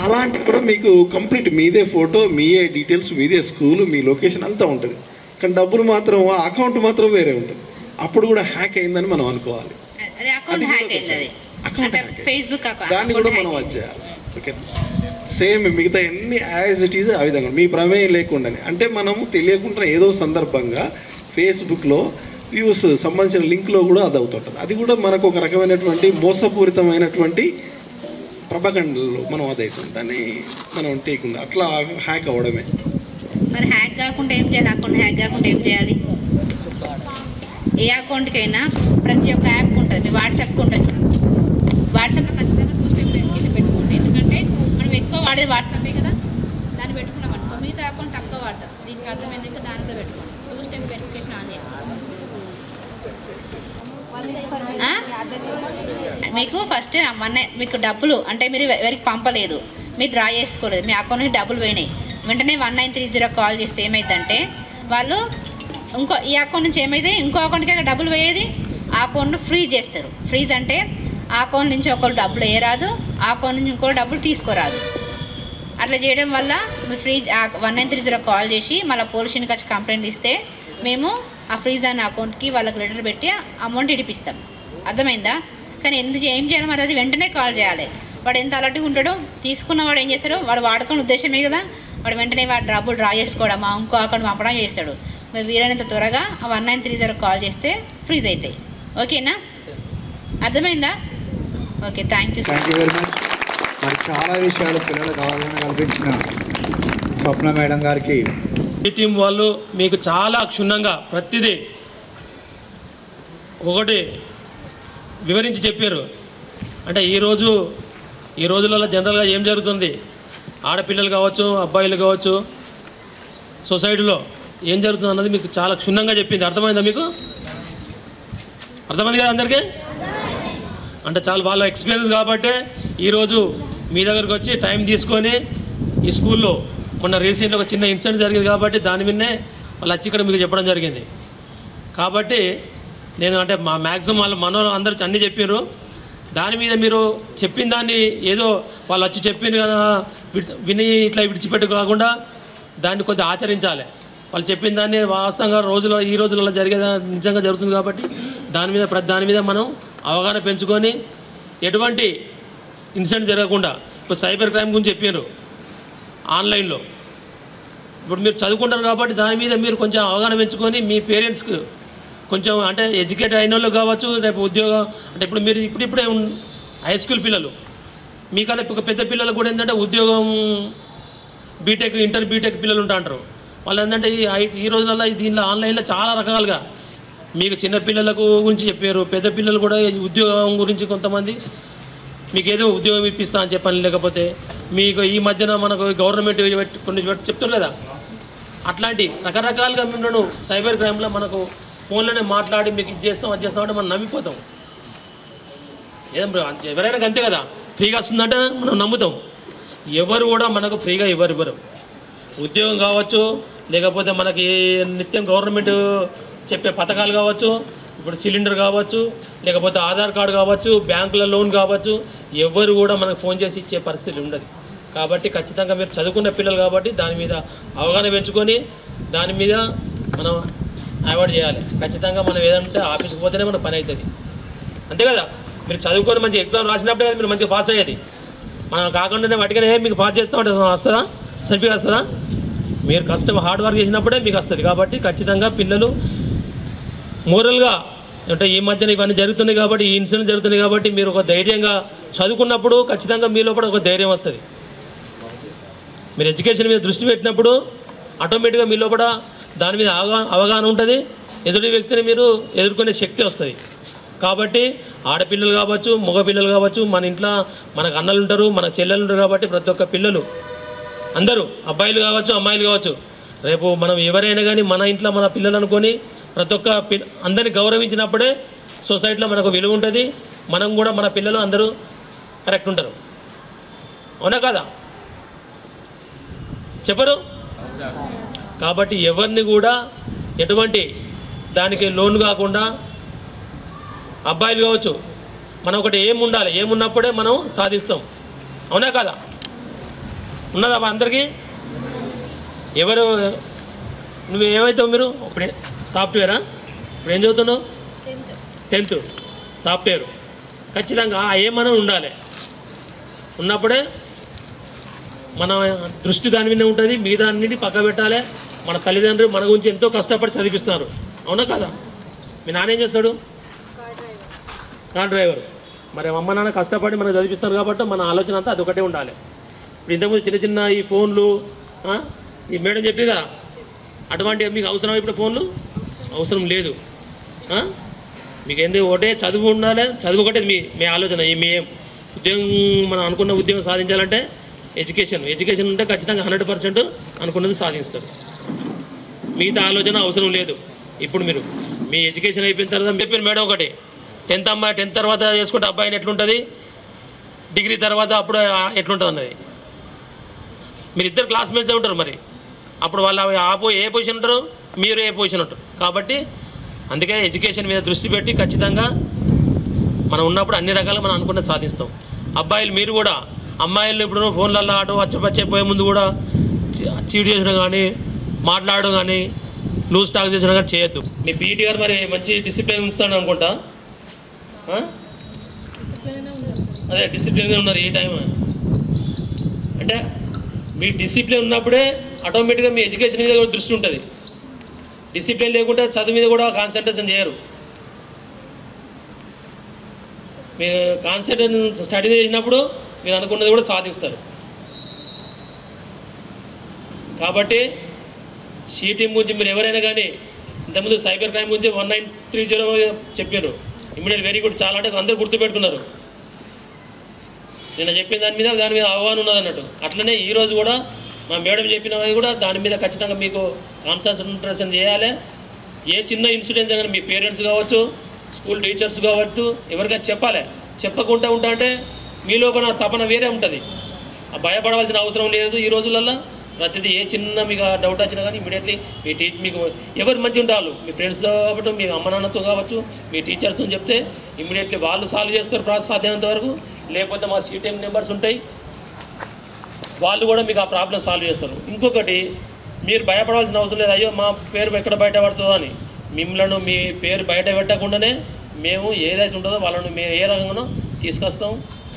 అలాంటి కూడా మీకు కంప్లీట్ మీదే ఫోటో, మీదే డీటెయిల్స్, మీదే స్కూలు, మీ లొకేషన్ అంతా ఉంటుంది. కానీ డబ్బులు మాత్రం ఆ అకౌంట్ మాత్రం వేరే ఉంటుంది. అప్పుడు కూడా హ్యాక్ అయిందని మనం అనుకోవాలి. దాన్ని కూడా మనం వచ్చేయాలి. ఓకే, సేమ్ మిగతా ఎన్ని యాజ్ ఇట్ ఈజ్ ఆ విధంగా మీ ప్రమేయం లేకుండానే. అంటే మనము తెలియకుండా ఏదో సందర్భంగా ఫేస్బుక్లో వ్యూస్ సంబంధించిన లింక్లో కూడా అది అవుతుంటుంది. అది కూడా మనకు ఒక రకమైనటువంటి మోసపూరితమైనటువంటి ప్రపగండలో మనం అదవుతుంది, దాన్ని మనం టేకుంది అట్లా హ్యాక్ అవ్వడమే. మరి హ్యాక్ కాకుండా ఏం చేయాలి? అకౌంట్ హ్యాక్ కాకుండా ఏం చేయాలి? ఏ అకౌంట్కైనా ప్రతి ఒక్క యాప్ ఉంటుంది, మీ వాట్సాప్కి ఉంటుంది. వాట్సాప్లో ఖచ్చితంగా 2 స్టెప్ వెరిఫికేషన్ పెట్టుకోండి. ఎందుకంటే మనం ఎక్కువ వాడేది వాట్సాపే కదా, దాన్ని పెట్టుకున్నాం అనుకో మిగతా అకౌంట్ తక్కువ వాడతాం. దీనికి అర్థమైంది ఇంకా దాంట్లో పెట్టుకోండి. 2 స్టెప్ వెరిఫికేషన్ ఆన్ చేసుకోండి. మీకు ఫస్ట్ మీకు డబ్బులు అంటే మీరు ఎవరికి పంపలేదు, మీరు డ్రా చేసుకోలేదు, మీ అకౌంట్ నుంచి డబ్బులు పోయినాయి, వెంటనే 1930 కాల్ చేస్తే ఏమైందంటే వాళ్ళు ఈ అకౌంట్ నుంచి ఏమైతే ఇంకో అకౌంట్కి డబ్బులు పోయేది, ఆ అకౌంట్ను ఫ్రీజ్ చేస్తారు. ఫ్రీజ్ అంటే ఆ అకౌంట్ నుంచి ఒకరు డబ్బులు వేయరాదు, ఆ అకౌంట్ నుంచి ఇంకో డబ్బులు తీసుకోరాదు. అట్లా చేయడం వల్ల మీ ఫ్రీజ్ 1930 కాల్ చేసి మళ్ళీ పోలీస్ స్టేషన్కి వచ్చి కంప్లైంట్ ఇస్తే మేము ఆ ఫ్రీజ్ అనే అకౌంట్కి వాళ్ళకి లెటర్ పెట్టి అమౌంట్ ఇడిపిస్తాం. అర్థమైందా? కానీ ఏం చేయాలి మరి? అది వెంటనే కాల్ చేయాలి. వాడు ఎంత అలర్ట్గా ఉంటాడో, తీసుకున్నవాడు ఏం చేస్తాడో, వాడు వాడుకునే ఉద్దేశమే కదా, వాడు వెంటనే వాడు డబ్బులు డ్రా చేసుకోవడం, ఇంకో అకౌంట్ పంపడం చేస్తాడు. మీరు వీలైనంత త్వరగా 1930 కాల్ చేస్తే ఫ్రీజ్ అవుతాయి. ఓకేనా? అర్థమైందా? Okay, thank you very much. మరి చాలా విషయాలు పిల్లలకు అవగాహన కల్పించిన స్వప్న మేడం గారికి, ఈ టీం వాళ్ళు మీకు చాలా క్షుణ్ణంగా ప్రతిదీ ఒకటి వివరించి చెప్పారు. అంటే ఈ రోజులలో జనరల్గా ఏం జరుగుతుంది, ఆడపిల్లలు కావచ్చు, అబ్బాయిలు కావచ్చు, సొసైటీలో ఏం జరుగుతుంది అన్నది మీకు చాలా క్షుణ్ణంగా చెప్పింది. అర్థమైందా? మీకు అర్థమైంది కదా అందరికీ? అంటే చాలా వాళ్ళ ఎక్స్పీరియన్స్ కాబట్టే ఈరోజు మీ దగ్గరకు వచ్చి టైం తీసుకొని ఈ స్కూల్లో మొన్న రీసెంట్గా ఒక చిన్న ఇన్సిడెంట్ జరిగింది కాబట్టి దాని మీదనే వాళ్ళు వచ్చి ఇక్కడ మీకు చెప్పడం జరిగింది. కాబట్టి నేను అంటే మా మ్యాక్సిమం వాళ్ళ మనోళ్ళు అందరూ అన్నీ చెప్పారు. దాని మీద మీరు చెప్పిన దాన్ని ఏదో వాళ్ళు వచ్చి చెప్పింది కదా విని ఇట్లా విడిచిపెట్టు కాకుండా దాన్ని కొద్దిగా ఆచరించాలి. వాళ్ళు చెప్పిన దాన్ని వాస్తవంగా ఈ రోజులలో జరిగేదా నిజంగా జరుగుతుంది కాబట్టి దాని మీద మనం అవగాహన పెంచుకొని ఎటువంటి ఇన్సిడెంట్ జరగకుండా, ఇప్పుడు సైబర్ క్రైమ్ గురించి చెప్పారు ఆన్లైన్లో, ఇప్పుడు మీరు చదువుకుంటారు కాబట్టి దాని మీద మీరు కొంచెం అవగాహన పెంచుకొని మీ పేరెంట్స్కి కొంచెం అంటే ఎడ్యుకేట్ అయిన వాళ్ళు కావచ్చు, రేపు ఉద్యోగం అంటే ఇప్పుడు మీరు ఇప్పుడిప్పుడే హై స్కూల్ పిల్లలు మీకన్నా పెద్ద పిల్లలు కూడా ఏంటంటే ఉద్యోగం ఇంటర్ బీటెక్ పిల్లలు ఉంటారు. వాళ్ళు ఏంటంటే ఈ రోజులలో దీనిలో ఆన్లైన్లో చాలా రకాలుగా మీకు చిన్న పిల్లలకు గురించి చెప్పారు, పెద్ద పిల్లలు కూడా ఉద్యోగం గురించి కొంతమంది మీకు ఏదో ఉద్యోగం ఇప్పిస్తా అని చెప్పని, లేకపోతే మీకు ఈ మధ్యన మనకు గవర్నమెంట్ కొన్ని చెప్తారు కదా, అట్లాంటి రకరకాలుగా మేము సైబర్ క్రైమ్లో మనకు ఫోన్లోనే మాట్లాడి మీకు ఇది చేస్తాం అది చేస్తాం అంటే మనం నమ్మిపోతాం. ఎవరైనా అంతే కదా, ఫ్రీగా వస్తుందంటే మనం నమ్ముతాం. ఎవరు కూడా మనకు ఫ్రీగా ఇవ్వరు. ఉద్యోగం కావచ్చు, లేకపోతే మనకి నిత్యం గవర్నమెంట్ చెప్పే పథకాలు కావచ్చు, ఇప్పుడు సిలిండర్ కావచ్చు, లేకపోతే ఆధార్ కార్డు కావచ్చు, బ్యాంకుల లోన్ కావచ్చు, ఎవరు కూడా మనకు ఫోన్ చేసి ఇచ్చే పరిస్థితి ఉండదు. కాబట్టి ఖచ్చితంగా మీరు చదువుకున్న పిల్లలు కాబట్టి దాని మీద అవగాహన పెంచుకొని దాని మీద మనం అవాయిడ్ చేయాలి. ఖచ్చితంగా మనం ఏదంటే ఆఫీస్కి పోతేనే మన పని అవుతుంది, అంతే కదా. మీరు చదువుకొని మంచి ఎగ్జామ్ రాసినప్పుడే కదా మీరు మంచిగా పాస్ అయ్యేది. మనం కాకుండానే వాటికనే మీకు పాస్ చేస్తామంటే వస్తుందా, సర్టిఫికేట్ వస్తుందా? మీరు కష్టం హార్డ్ వర్క్ చేసినప్పుడే మీకు వస్తుంది. కాబట్టి ఖచ్చితంగా పిల్లలు మోరల్గా అంటే ఈ మధ్యన ఇవన్నీ జరుగుతున్నాయి కాబట్టి, ఈ ఇన్సిడెంట్ జరుగుతున్నాయి కాబట్టి మీరు ఒక ధైర్యంగా చదువుకున్నప్పుడు ఖచ్చితంగా మీ లోపల ఒక ధైర్యం వస్తుంది. మీరు ఎడ్యుకేషన్ మీద దృష్టి పెట్టినప్పుడు ఆటోమేటిక్గా మీ లోపల దాని మీద అవగాహన ఉంటుంది, ఎదుటి వ్యక్తిని మీరు ఎదుర్కొనే శక్తి వస్తుంది. కాబట్టి ఆడపిల్లలు కావచ్చు, మగపిల్లలు కావచ్చు, మన ఇంట్లో మనకు అన్నలు ఉంటారు, మన చెల్లెలు ఉంటారు. కాబట్టి ప్రతి ఒక్క పిల్లలు అందరూ అబ్బాయిలు కావచ్చు, అమ్మాయిలు కావచ్చు, రేపు మనం ఎవరైనా కానీ మన ఇంట్లో మన పిల్లలు అనుకొని ప్రతి ఒక్క అందరినీ గౌరవించినప్పుడే సొసైటీలో మనకు విలువ ఉంటుంది. మనం కూడా మన పిల్లలు అందరూ కరెక్ట్ ఉంటారు. అవునా కదా? చెప్పరు? కాబట్టి ఎవరిని కూడా ఎటువంటి దానికి లోన్ కాకుండా, అబ్బాయిలు కావచ్చు, మనం ఒకటి ఏముండాలి, ఏమున్నప్పుడే మనం సాధిస్తాం. అవునా కదా? ఉన్నదా అందరికీ? ఎవరు నువ్వు ఏమవుతావు? మీరు ఇప్పుడే సాఫ్ట్వేరా? ఇప్పుడు ఏం చదువుతున్నావు? 10th software. ఖచ్చితంగా ఏమన్నా ఉండాలి. ఉన్నప్పుడే మన దృష్టి దాని మీద ఉంటుంది, మిగతా అన్నింటి పక్క పెట్టాలి. మన తల్లిదండ్రులు మన గురించి ఎంతో కష్టపడి చదివిస్తున్నారు. అవునా కదా? మీ నాన్న ఏం చేస్తాడు? Car driver. మరి అమ్మ నాన్న కష్టపడి మనకు చదివిస్తారు కాబట్టి మన ఆలోచన అంతా అదొకటే ఉండాలి. ఇప్పుడు ఇంతకుముందు చిన్న చిన్న ఈ ఫోన్లు ఈ మేడం చెప్పిగా అటువంటి మీకు అవసరం. ఇప్పుడు ఫోన్లు అవసరం లేదు. మీకు ఏంటి ఒకటే చదువు ఉండాలి. చదువు ఒకటే మీ ఆలోచన. మీ ఉద్యోగం మనం అనుకున్న ఉద్యోగం సాధించాలంటే ఎడ్యుకేషన్ ఉంటే ఖచ్చితంగా 100% అనుకున్నది సాధిస్తారు. మిగతా ఆలోచన అవసరం లేదు. ఇప్పుడు మీరు మీ ఎడ్యుకేషన్ అయిపోయిన తర్వాత చెప్పిన మేడం ఒకటి 10th తర్వాత చేసుకుంటే అబ్బాయిని ఎట్లుంటుంది, డిగ్రీ తర్వాత అప్పుడు ఎట్లుంటుంది అన్నది. మీరు ఇద్దరు క్లాస్మేట్సే ఉంటారు. మరి అప్పుడు వాళ్ళు ఏ పొజిషన్ ఉంటారు, మీరు ఏ పొజిషన్ ఉంటారు. కాబట్టి అందుకే ఎడ్యుకేషన్ మీద దృష్టి పెట్టి ఖచ్చితంగా మనం ఉన్నప్పుడు అన్ని రకాలు మనం అనుకున్నది సాధిస్తాం. అబ్బాయిలు మీరు కూడా అమ్మాయిలు ఇప్పుడు ఫోన్లలో ఆటో వచ్చే పోయే ముందు కూడా చీట్ చేసడం కానీ మాట్లాడడం కానీ లూజ్ టాక్ చేసడం కానీ చేయొద్దు. మీ పీఈటీ గారు మరి మంచి డిసిప్లిన్ ఉంచుతాడు అనుకుంటా. అదే డిసిప్లిన్గా ఉన్నారు ఈ టైం. అంటే మీ డిసిప్లిన్ ఉన్నప్పుడే ఆటోమేటిక్గా మీ ఎడ్యుకేషన్ మీద కూడా దృష్టి ఉంటుంది. డిసిప్లిన్ లేకుంటే చదువు మీద కూడా కాన్సన్ట్రేషన్ చేయరు. మీరు కాన్సన్ట్రేషన్ స్టడీ చేసినప్పుడు మీరు అనుకున్నది కూడా సాధిస్తారు. కాబట్టి షీటింగ్ గురించి మీరు ఎవరైనా కానీ ఇంతకుముందు సైబర్ క్రైమ్ గురించి 1930 చెప్పారు. Immediate very good. చాలా అంటే అందరూ గుర్తుపెట్టుకున్నారు. నేను చెప్పిన దాని మీద అవగాహన ఉన్నది అన్నట్టు. అట్లనే ఈరోజు కూడా మా మేడం చెప్పినవి కూడా దాని మీద ఖచ్చితంగా మీకు కాన్సన్ట్రేషన్ చేయాలి. ఏ చిన్న ఇన్సిడెంట్ కానీ మీ పేరెంట్స్ కావచ్చు, స్కూల్ టీచర్స్ కావచ్చు, ఎవరికైనా చెప్పాలి. చెప్పకుండా ఉంటా అంటే మీ లోపల తపన వేరే ఉంటుంది. భయపడవలసిన అవసరం లేదు. ఈ రోజులలో ప్రతిదీ ఏ చిన్న మీకు డౌట్ వచ్చినా కానీ ఇమీడియట్లీ మీకు ఎవరు మంచి ఉంటారు, మీ ఫ్రెండ్స్తో కావచ్చు, మీ అమ్మ నాన్నతో కావచ్చు, మీ టీచర్స్తో చెప్తే ఇమీడియట్లీ వాళ్ళు సాల్వ్ చేస్తారు సాధ్యమైనంత వరకు. లేకపోతే మా సిటీఎం నెంబర్స్ ఉంటాయి, వాళ్ళు కూడా మీకు ఆ ప్రాబ్లం సాల్వ్ చేస్తారు. ఇంకొకటి, మీరు భయపడవలసిన అవసరం లేదు. అయ్యో మా పేరు ఎక్కడ బయట పడుతుందో అని. మిమ్మల్ని మీ పేరు బయట పెట్టకుండానే మేము ఏదైతే ఉంటుందో వాళ్ళని మేము ఏ రకంగానో తీసుకొస్తాం.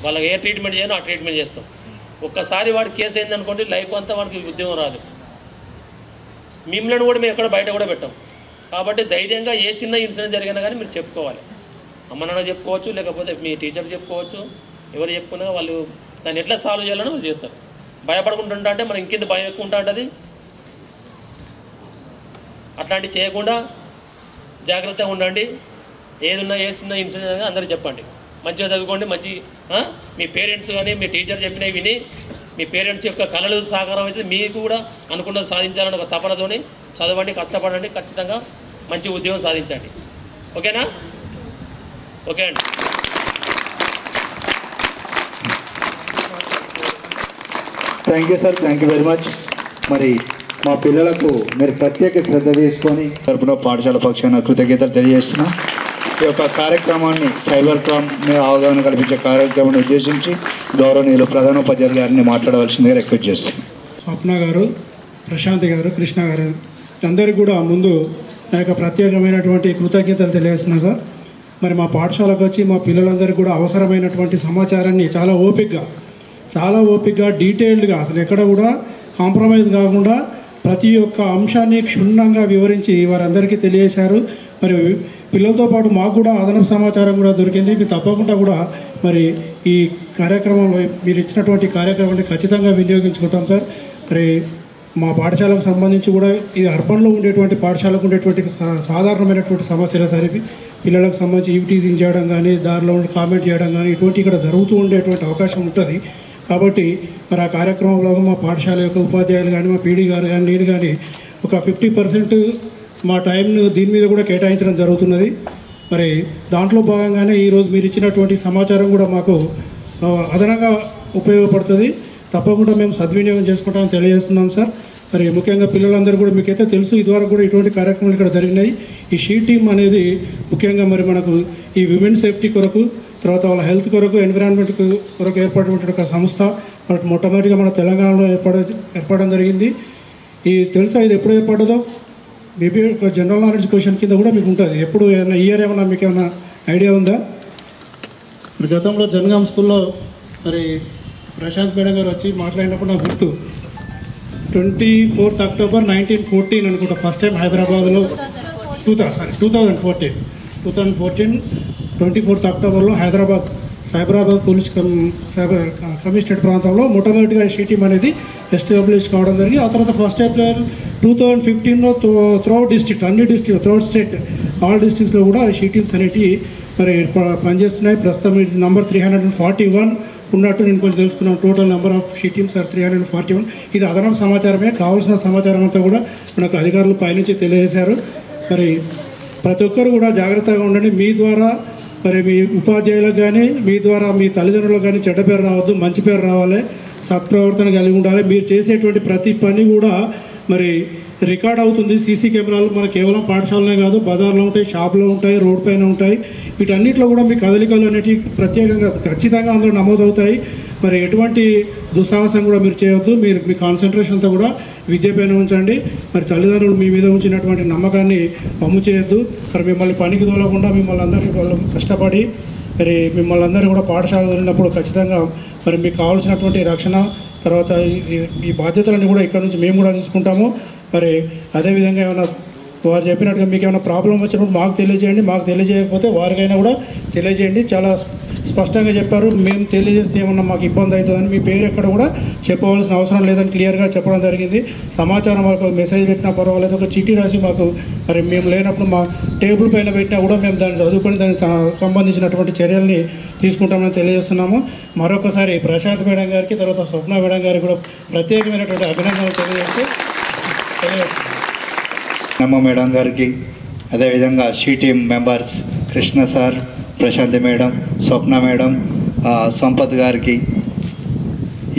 వాళ్ళకి ఏ ట్రీట్మెంట్ చేయాలో ఆ ట్రీట్మెంట్ చేస్తాం. ఒక్కసారి వాడి కేసు అయిందనుకోండి, లైఫ్ అంతా వాడికి ఉద్యోగం రాదు. మిమ్మల్ని కూడా మేము ఎక్కడ బయట కూడా పెట్టాం. కాబట్టి ధైర్యంగా ఏ చిన్న ఇన్సిడెంట్ జరిగినా కానీ మీరు చెప్పుకోవాలి. అమ్మ నాన్న చెప్పుకోవచ్చు, లేకపోతే మీ టీచర్ చెప్పుకోవచ్చు. ఎవరు చెప్పుకున్నా వాళ్ళు దాన్ని ఎట్లా సాల్వ్ చేయాలని వాళ్ళు చేస్తారు. భయపడకుండా అంటే మనం ఇంకింత భయం ఎక్కువ ఉంటా ఉంటుంది. అట్లాంటివి చేయకుండా జాగ్రత్తగా ఉండండి. ఏదున్నా ఏ చిన్న ఇన్సిడెంట్ అందరూ చెప్పండి. మంచిగా చదువుకోండి. మీ పేరెంట్స్ కానీ మీ టీచర్ చెప్పినవి విని మీ పేరెంట్స్ యొక్క కళలు సాకారం అయితే మీకు కూడా అనుకున్నది సాధించాలని ఒక తపనతోని చదవండి, కష్టపడండి. ఖచ్చితంగా మంచి ఉద్యోగం సాధించండి. ఓకేనా? ఓకే అండి. Thank you sir, thank you very much. మరి మా పిల్లలకు మీరు ప్రత్యేక శ్రద్ధ తీసుకొని తరపున పాఠశాల పక్షాన కృతజ్ఞతలు తెలియజేస్తున్నాం. ఈ యొక్క కార్యక్రమాన్ని సైబర్ క్రైమ్ మీద అవగాహన కల్పించే కార్యక్రమాన్ని ఉద్దేశించి గౌరవనీయులు ప్రధానోపాధ్యాయులు గారిని మాట్లాడవలసిందిగా రిక్వెస్ట్ చేస్తున్నాం. స్వప్న గారు, ప్రశాంతి గారు, కృష్ణ గారు అందరికీ కూడా ముందు నా యొక్క ప్రత్యేకమైనటువంటి కృతజ్ఞతలు తెలియజేస్తున్నాను సార్. మరి మా పాఠశాలకు వచ్చి మా పిల్లలందరికీ కూడా అవసరమైనటువంటి సమాచారాన్ని చాలా ఓపికగా డీటెయిల్డ్గా అసలు ఎక్కడ కూడా కాంప్రమైజ్ కాకుండా ప్రతి ఒక్క అంశాన్ని క్షుణ్ణంగా వివరించి వారందరికీ తెలియజేశారు. మరి పిల్లలతో పాటు మాకు కూడా అదనపు సమాచారం కూడా దొరికింది. మీరు తప్పకుండా కూడా మరి ఈ కార్యక్రమంలో మీరు ఇచ్చినటువంటి కార్యక్రమాన్ని ఖచ్చితంగా వినియోగించుకుంటాం సార్. మరి మా పాఠశాలకు సంబంధించి కూడా ఇది అర్బన్లో ఉండేటువంటి పాఠశాలకు ఉండేటువంటి సాధారణమైనటువంటి సమస్యలు సార్. ఇది పిల్లలకు సంబంధించి ఈవిటీజింగ్ చేయడం కానీ, దారిలో ఉండి కామెంట్ చేయడం కానీ ఇటువంటి ఇక్కడ జరుగుతూ ఉండేటువంటి అవకాశం ఉంటుంది. కాబట్టి మరి ఆ కార్యక్రమంలో మా పాఠశాల యొక్క ఉపాధ్యాయులు కానీ, మా పీడీ గారు కానీ, నేను కానీ ఒక 50% మా టైంను దీని మీద కూడా కేటాయించడం జరుగుతున్నది. మరి దాంట్లో భాగంగానే ఈరోజు మీరు ఇచ్చినటువంటి సమాచారం కూడా మాకు అదనంగా ఉపయోగపడుతుంది. తప్పకుండా మేము సద్వినియోగం చేసుకుంటామని తెలియజేస్తున్నాం సార్. మరి ముఖ్యంగా పిల్లలందరూ కూడా మీకైతే తెలుసు, ఇదివరకు కూడా ఇటువంటి కార్యక్రమాలు ఇక్కడ జరిగినాయి. ఈ షీ టీమ్ అనేది ముఖ్యంగా మరి మనకు ఈ విమెన్ సేఫ్టీ కొరకు, తర్వాత వాళ్ళ హెల్త్ కొరకు, ఎన్విరాన్మెంట్ కొరకు ఏర్పడినటువంటి ఒక సంస్థ మనకు మొట్టమొదటిగా మన తెలంగాణలో ఏర్పడడం జరిగింది. ఈ తెలుసా ఇది ఎప్పుడు ఏర్పడ్డదో? మేబీ ఒక జనరల్ నాలెడ్జ్ క్వశ్చన్ కింద కూడా మీకు ఉంటుంది. ఎప్పుడు ఏమైనా ఇయర్ ఏమైనా మీకు ఏమైనా ఐడియా ఉందా? మరి గతంలో జనగాం స్కూల్లో మరి ప్రశాంత్ మేడం గారు వచ్చి మాట్లాడినప్పుడు నాకు గుర్తు 24th October 1914 అనుకుంటా ఫస్ట్ టైం హైదరాబాద్లో 2014 24th అక్టోబర్లో హైదరాబాద్ సైబరాబాద్ పోలీస్ కమిషనరేట్ ప్రాంతంలో మొట్టమొదటిగా షీ టీమ్ అనేది ఎస్టాబ్లిష్ కావడం జరిగింది. ఆ తర్వాత 1 April 2015లో throughout district throughout state all డిస్ట్రిక్ట్స్లో కూడా షీ టీమ్స్ అనేటివి మరి పనిచేస్తున్నాయి. ప్రస్తుతం నంబర్ 341 ఉన్నట్టు నేను కొంచెం తెలుసుకున్నాను. Total number of she teams are 341. ఇది అదనపు సమాచారమే, కావాల్సిన సమాచారం అంతా కూడా మనకు అధికారులు పైనుంచి తెలియజేశారు. మరి ప్రతి ఒక్కరు కూడా జాగ్రత్తగా ఉండండి. మీ ద్వారా మరి మీ ఉపాధ్యాయులకు కానీ మీ ద్వారా మీ తల్లిదండ్రులకు కానీ చెడ్డ పేరు రావద్దు, మంచి పేరు రావాలి, సత్ప్రవర్తన కలిగి ఉండాలి. మీరు చేసేటువంటి ప్రతి పని కూడా మరి రికార్డ్ అవుతుంది. సీసీ కెమెరాలు మన కేవలం పాఠశాలనే కాదు, బజార్లో ఉంటాయి, షాప్లో ఉంటాయి, రోడ్ పైన ఉంటాయి. వీటన్నిటిలో కూడా మీ కదలికలు అనేటివి ప్రత్యేకంగా ఖచ్చితంగా అందులో నమోదవుతాయి. మరి ఎటువంటి దుస్సాహసం కూడా మీరు చేయవద్దు. మీరు మీ కాన్సన్ట్రేషన్ అంతా కూడా విద్యపైన ఉంచండి. మరి తల్లిదండ్రులు మీ మీద ఉంచినటువంటి నమ్మకాన్ని వమ్ము చేయొద్దు. మరి మిమ్మల్ని పనికి తోలకుండా మిమ్మల్ని అందరికీ వాళ్ళు కష్టపడి మరి మిమ్మల్ని అందరూ కూడా పాఠశాల వెళ్ళినప్పుడు ఖచ్చితంగా మరి మీకు కావాల్సినటువంటి రక్షణ తర్వాత ఈ బాధ్యతలన్నీ కూడా ఇక్కడ నుంచి మేము కూడా తీసుకుంటాము. మరి అదేవిధంగా ఏమైనా వారు చెప్పినట్టుగా మీకు ఏమైనా ప్రాబ్లం వచ్చినప్పుడు మాకు తెలియజేయండి. మాకు తెలియజేయకపోతే వారికైనా కూడా తెలియజేయండి. చాలా స్పష్టంగా చెప్పారు. మేము తెలియజేస్తే ఏమన్నా మాకు ఇబ్బంది అవుతుందని మీ పేరు ఎక్కడ కూడా చెప్పవలసిన అవసరం లేదని క్లియర్గా చెప్పడం జరిగింది. సమాచారం మాకు మెసేజ్ పెట్టినా పర్వాలేదు, ఒక చీటీ రాసి మాకు మరి మేము లేనప్పుడు మా టేబుల్ పైన పెట్టినా కూడా మేము దాన్ని చదువుకొని దానికి సంబంధించినటువంటి చర్యల్ని తీసుకుంటామని తెలియజేస్తున్నాము. మరొకసారి ప్రశాంత్ మేడం గారికి తర్వాత స్వప్న మేడం గారికి కూడా ప్రత్యేకమైనటువంటి అభినందనలు తెలియజేస్తున్నాము మేడం గారికి, అదేవిధంగా she team members Krishna sir, Prashanthi madam, Swapna madam, Sampath గారికి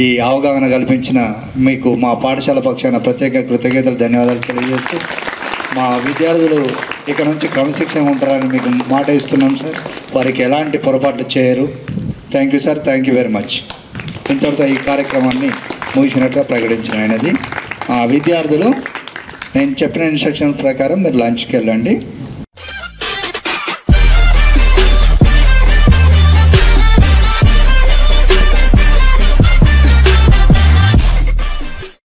ఈ అవగాహన కల్పించిన మీకు మా పాఠశాల పక్షాన ప్రత్యేక కృతజ్ఞతలు, ధన్యవాదాలు తెలియజేస్తూ మా విద్యార్థులు ఇక నుంచి క్రమశిక్షణ ఉంటారని మీకు మాట ఇస్తున్నాం సార్. వారికి ఎలాంటి పొరపాట్లు చేయరు. Thank you sir, thank you very much. ఇంతటితో ఈ కార్యక్రమాన్ని ముగిసినట్టుగా ప్రకటించిన విద్యార్థులు నేను చెప్పిన ఇన్స్ట్రక్షన్ ప్రకారం మీరు లంచ్కి వెళ్ళండి.